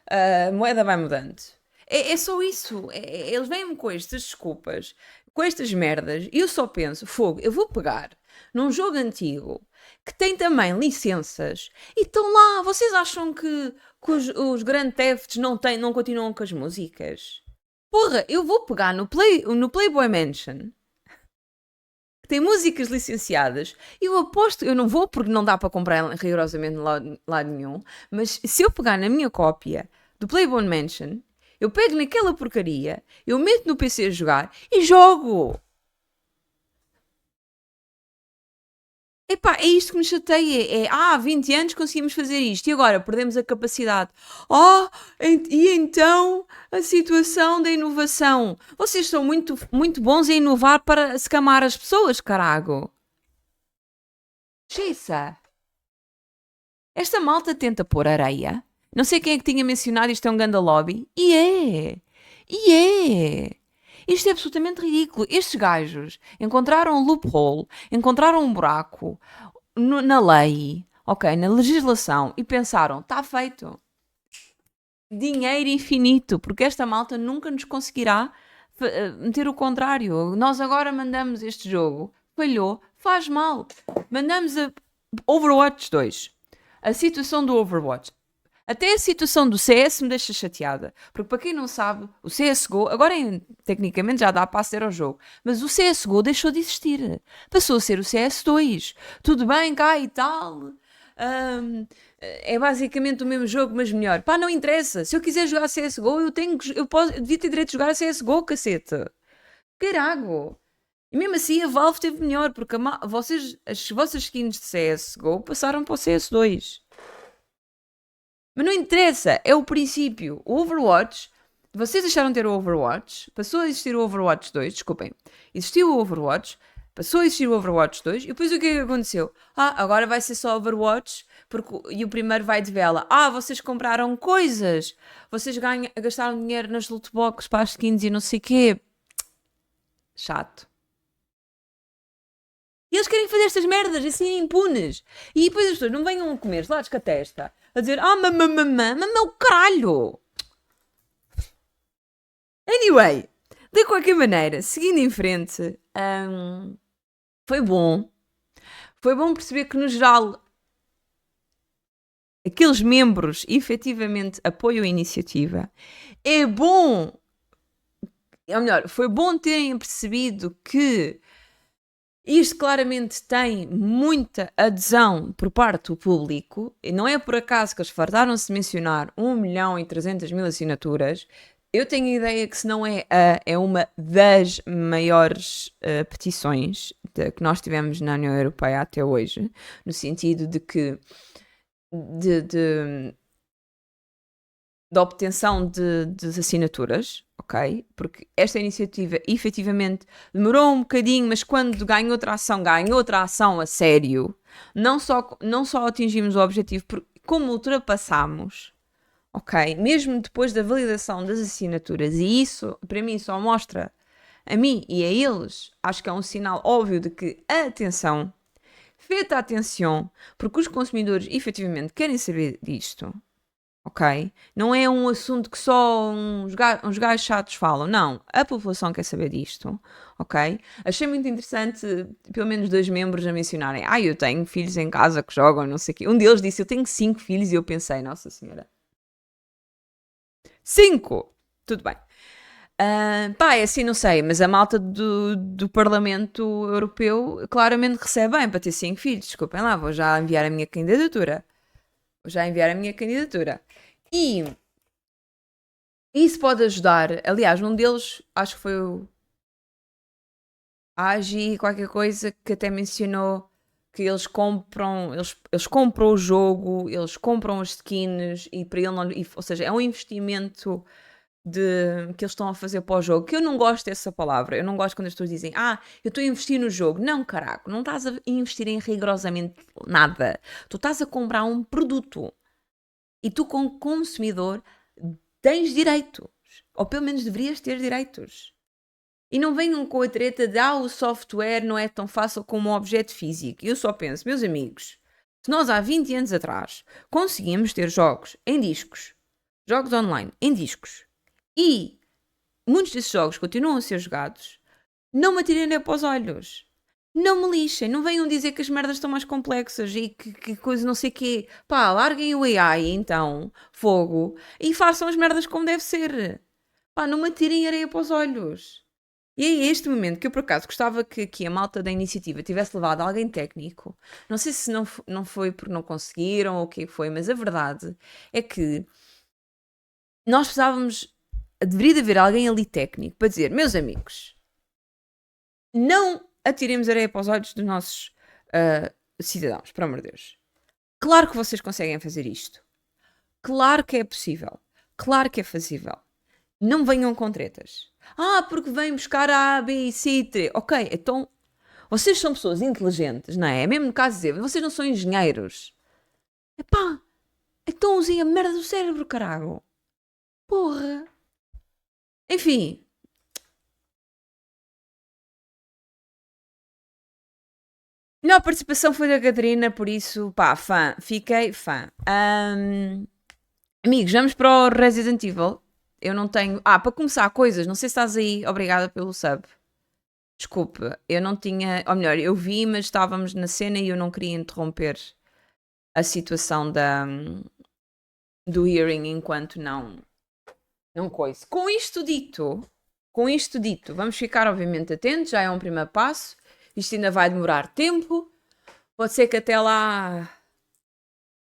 A moeda vai mudando. É só isso. Eles vêm-me com estas desculpas, com estas merdas, e eu só penso, fogo, eu vou pegar num jogo antigo que tem também licenças e estão lá. Vocês acham que os Grand Thefts não continuam com as músicas? Porra, eu vou pegar no Playboy Mansion, que tem músicas licenciadas, e eu aposto, eu não vou porque não dá para comprar rigorosamente lado nenhum, mas se eu pegar na minha cópia do Playboy Mansion, eu pego naquela porcaria, eu meto no PC a jogar e jogo. É isto que me chateia. Há 20 anos conseguimos fazer isto e agora perdemos a capacidade. E então a situação da inovação. Vocês são muito, muito bons em inovar para escamar as pessoas, carago. Xissa. Esta malta tenta pôr areia. Não sei quem é que tinha mencionado isto é um ganda lobby. E é. Isto é absolutamente ridículo. Estes gajos encontraram um loophole, encontraram um buraco na lei, ok, na legislação, e pensaram, está feito. Dinheiro infinito, porque esta malta nunca nos conseguirá meter o contrário. Nós agora mandamos este jogo, falhou, faz mal. Mandamos a Overwatch 2. A situação do Overwatch. Até a situação do CS me deixa chateada. Porque para quem não sabe, o CSGO, agora tecnicamente já dá para aceder ao jogo, mas o CSGO deixou de existir. Passou a ser o CS2. Tudo bem, cá e tal. É basicamente o mesmo jogo, mas melhor. Não interessa. Se eu quiser jogar CSGO, eu devia ter direito de jogar CSGO, cacete. Carago. E mesmo assim a Valve teve melhor, porque as vossas skins de CSGO passaram para o CS2. Mas não interessa, é o princípio. O Overwatch, vocês deixaram de ter o Overwatch, passou a existir o Overwatch 2, desculpem. Existiu o Overwatch, passou a existir o Overwatch 2, e depois o que é que aconteceu? Agora vai ser só Overwatch, e o primeiro vai de vela. Vocês compraram coisas, vocês gastaram dinheiro nas loot boxes para as skins e não sei o quê. Chato. E eles querem fazer estas merdas assim impunes. E depois as pessoas não venham a comer gelados com a testa a dizer o caralho. Anyway, de qualquer maneira, seguindo em frente, foi bom perceber que no geral aqueles membros efetivamente apoiam a iniciativa. É bom, ou melhor, foi bom terem percebido que isto claramente tem muita adesão por parte do público, e não é por acaso que eles fartaram-se de mencionar 1.300.000 assinaturas. Eu tenho a ideia que se não é uma das maiores petições que nós tivemos na União Europeia até hoje, no sentido de que de da obtenção de assinaturas, ok? Porque esta iniciativa, efetivamente, demorou um bocadinho, mas quando ganhou outra ação a sério, não só atingimos o objetivo, como ultrapassámos, ok? Mesmo depois da validação das assinaturas, e isso, para mim, só mostra a mim e a eles, acho que é um sinal óbvio de que, atenção, feita atenção, porque os consumidores efetivamente querem saber disto, ok? Não é um assunto que só uns gajos chatos falam, não, a população quer saber disto, ok? Achei muito interessante, pelo menos 2 membros a mencionarem, eu tenho filhos em casa que jogam, não sei o quê. Um deles disse, eu tenho 5 filhos, e eu pensei, nossa senhora, 5! Tudo bem. É assim, não sei, mas a malta do Parlamento Europeu claramente recebe bem para ter 5 filhos. Desculpem lá, vou já enviar a minha candidatura. E isso pode ajudar. Aliás, um deles, acho que foi o Agi, qualquer coisa, que até mencionou que eles compram o jogo, eles compram as skins e para ele não, ou seja, é um investimento que eles estão a fazer para o jogo, que eu não gosto dessa palavra. Eu não gosto quando as pessoas dizem, eu estou a investir no jogo. Não, caraca, não estás a investir em rigorosamente nada. Tu estás a comprar um produto e tu, como consumidor, tens direitos, ou pelo menos deverias ter direitos. E não venham com a treta de o software não é tão fácil como um objeto físico. Eu só penso, meus amigos, se nós há 20 anos atrás conseguíamos ter jogos em discos, jogos online em discos, e muitos desses jogos continuam a ser jogados, não me atirem nem para os olhos. Não me lixem. Não venham dizer que as merdas estão mais complexas e que coisa não sei o quê. Larguem o AI, então, fogo, e façam as merdas como deve ser. Não me atirem areia para os olhos. E é este momento que eu, por acaso, gostava que a malta da iniciativa tivesse levado alguém técnico. Não sei se não foi porque não conseguiram ou o que foi, mas a verdade é que nós deveria haver alguém ali técnico para dizer, meus amigos, não atiremos areia para os olhos dos nossos cidadãos, por amor de Deus. Claro que vocês conseguem fazer isto. Claro que é possível. Claro que é fazível. Não venham com tretas. Porque vêm buscar a B, C, D. Ok, então, vocês são pessoas inteligentes, não é? Mesmo no caso de dizer, vocês não são engenheiros. Então usem a merda do cérebro, caralho. Porra. Enfim. A melhor participação foi da Catarina, por isso, fã. Fiquei fã. Amigos, vamos para o Resident Evil. Eu não tenho... para começar, coisas. Não sei se estás aí. Obrigada pelo sub. Desculpe, eu não tinha... Ou melhor, eu vi, mas estávamos na cena e eu não queria interromper a situação do hearing enquanto não coisa. Com isto dito, vamos ficar obviamente atentos, já é um primeiro passo. Isto ainda vai demorar tempo. Pode ser que até lá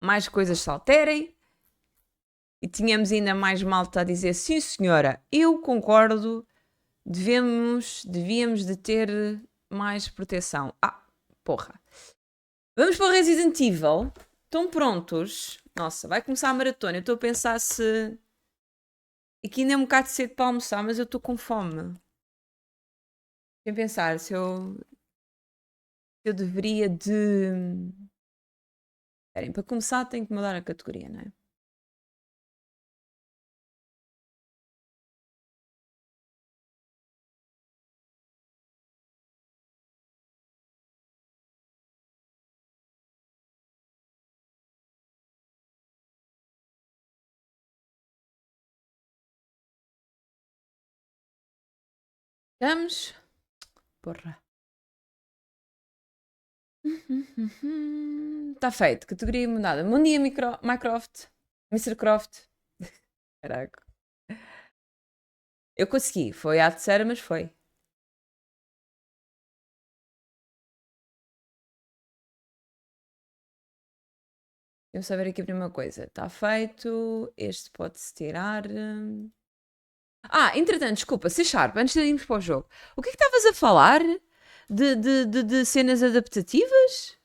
mais coisas se alterem. E tínhamos ainda mais malta a dizer, sim senhora, eu concordo, devíamos de ter mais proteção. Porra. Vamos para o Resident Evil. Estão prontos? Nossa, vai começar a maratona. Eu estou a pensar se... Aqui ainda é um bocado cedo para almoçar, mas eu estou com fome. Sem pensar se eu deveria de... Esperem, para começar tenho que mudar a categoria, não é? Vamos. Porra. Está feito. Categoria mudada. Bom dia, Mycroft. Mr. Croft. Caraca. Eu consegui. Foi à terceira, mas foi. Vamos saber aqui a primeira coisa. Está feito. Este pode-se tirar. Entretanto, desculpa, C Sharp, antes de irmos para o jogo. O que é que estavas a falar? De cenas adaptativas?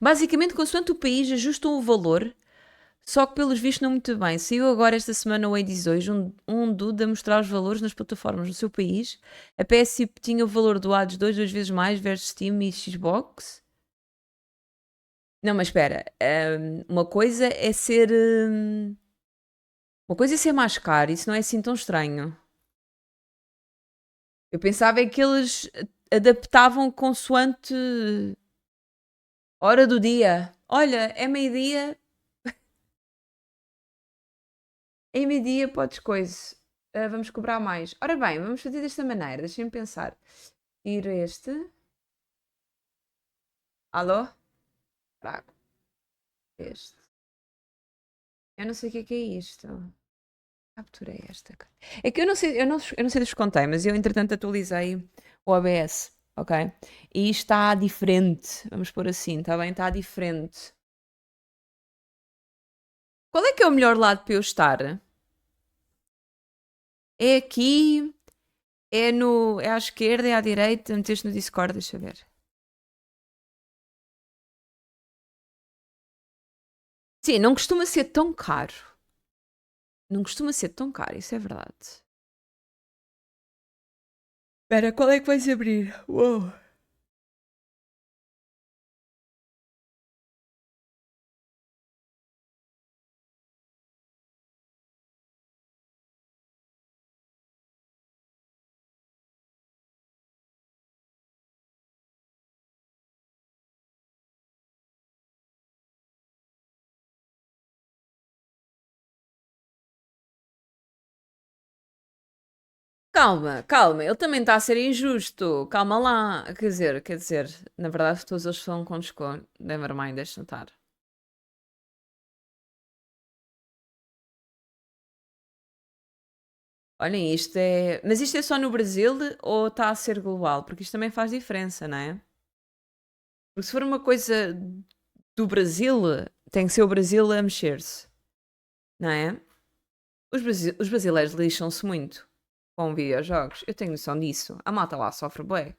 Basicamente, consoante o país, ajustam o valor, só que pelos vistos não muito bem. Saiu agora esta semana o Hades 2, um dude a mostrar os valores nas plataformas no seu país. A PS tinha o valor do Hades 2 duas vezes mais versus Steam e Xbox. Não, mas espera. Uma coisa é ser... uma coisa é ser mais caro, isso não é assim tão estranho. Eu pensava que eles adaptavam consoante hora do dia. Olha, é meio-dia. Em meio-dia podes coisa. Vamos cobrar mais. Ora bem, vamos fazer desta maneira. Deixem-me pensar. Ir este. Alô? Trago. Este. Eu não sei o que é isto. Capturei esta. É que eu não sei se vos contei, mas eu entretanto atualizei o OBS, ok? E está diferente. Vamos pôr assim, está bem? Está diferente. Qual é que é o melhor lado para eu estar? É aqui, é à esquerda, é à direita, meteste no Discord, deixa eu ver. Sim, não costuma ser tão caro. Não costuma ser tão caro, isso é verdade. Espera, qual é que vais abrir? Uou. Calma, calma, ele também está a ser injusto. Calma lá. Quer dizer, na verdade todos eles são com desconto. Nevermind, deixa estar. Olhem, isto é... Mas isto é só no Brasil ou está a ser global? Porque isto também faz diferença, não é? Porque se for uma coisa do Brasil, tem que ser o Brasil a mexer-se. Não é? Os brasileiros lixam-se muito com videojogos. Eu tenho noção disso. A malta lá sofre bué.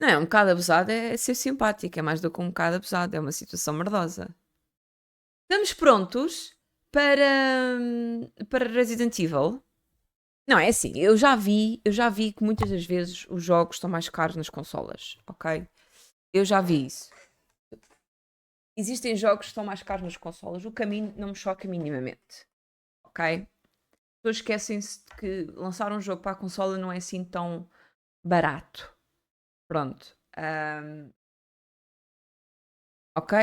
Não, é um bocado abusado, é ser simpático. É mais do que um bocado abusado. É uma situação merdosa. Estamos prontos para Resident Evil? Não, é assim, eu já vi que muitas das vezes os jogos estão mais caros nas consolas, ok? Eu já vi isso. Existem jogos que estão mais caros nas consolas. O caminho não me choca minimamente, ok? As pessoas esquecem-se de que lançar um jogo para a consola não é assim tão barato. Pronto. Ok?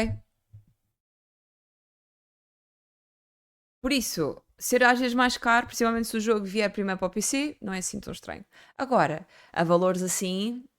Por isso, ser às vezes mais caro, principalmente se o jogo vier primeiro para o PC, não é assim tão estranho. Agora, a valores assim,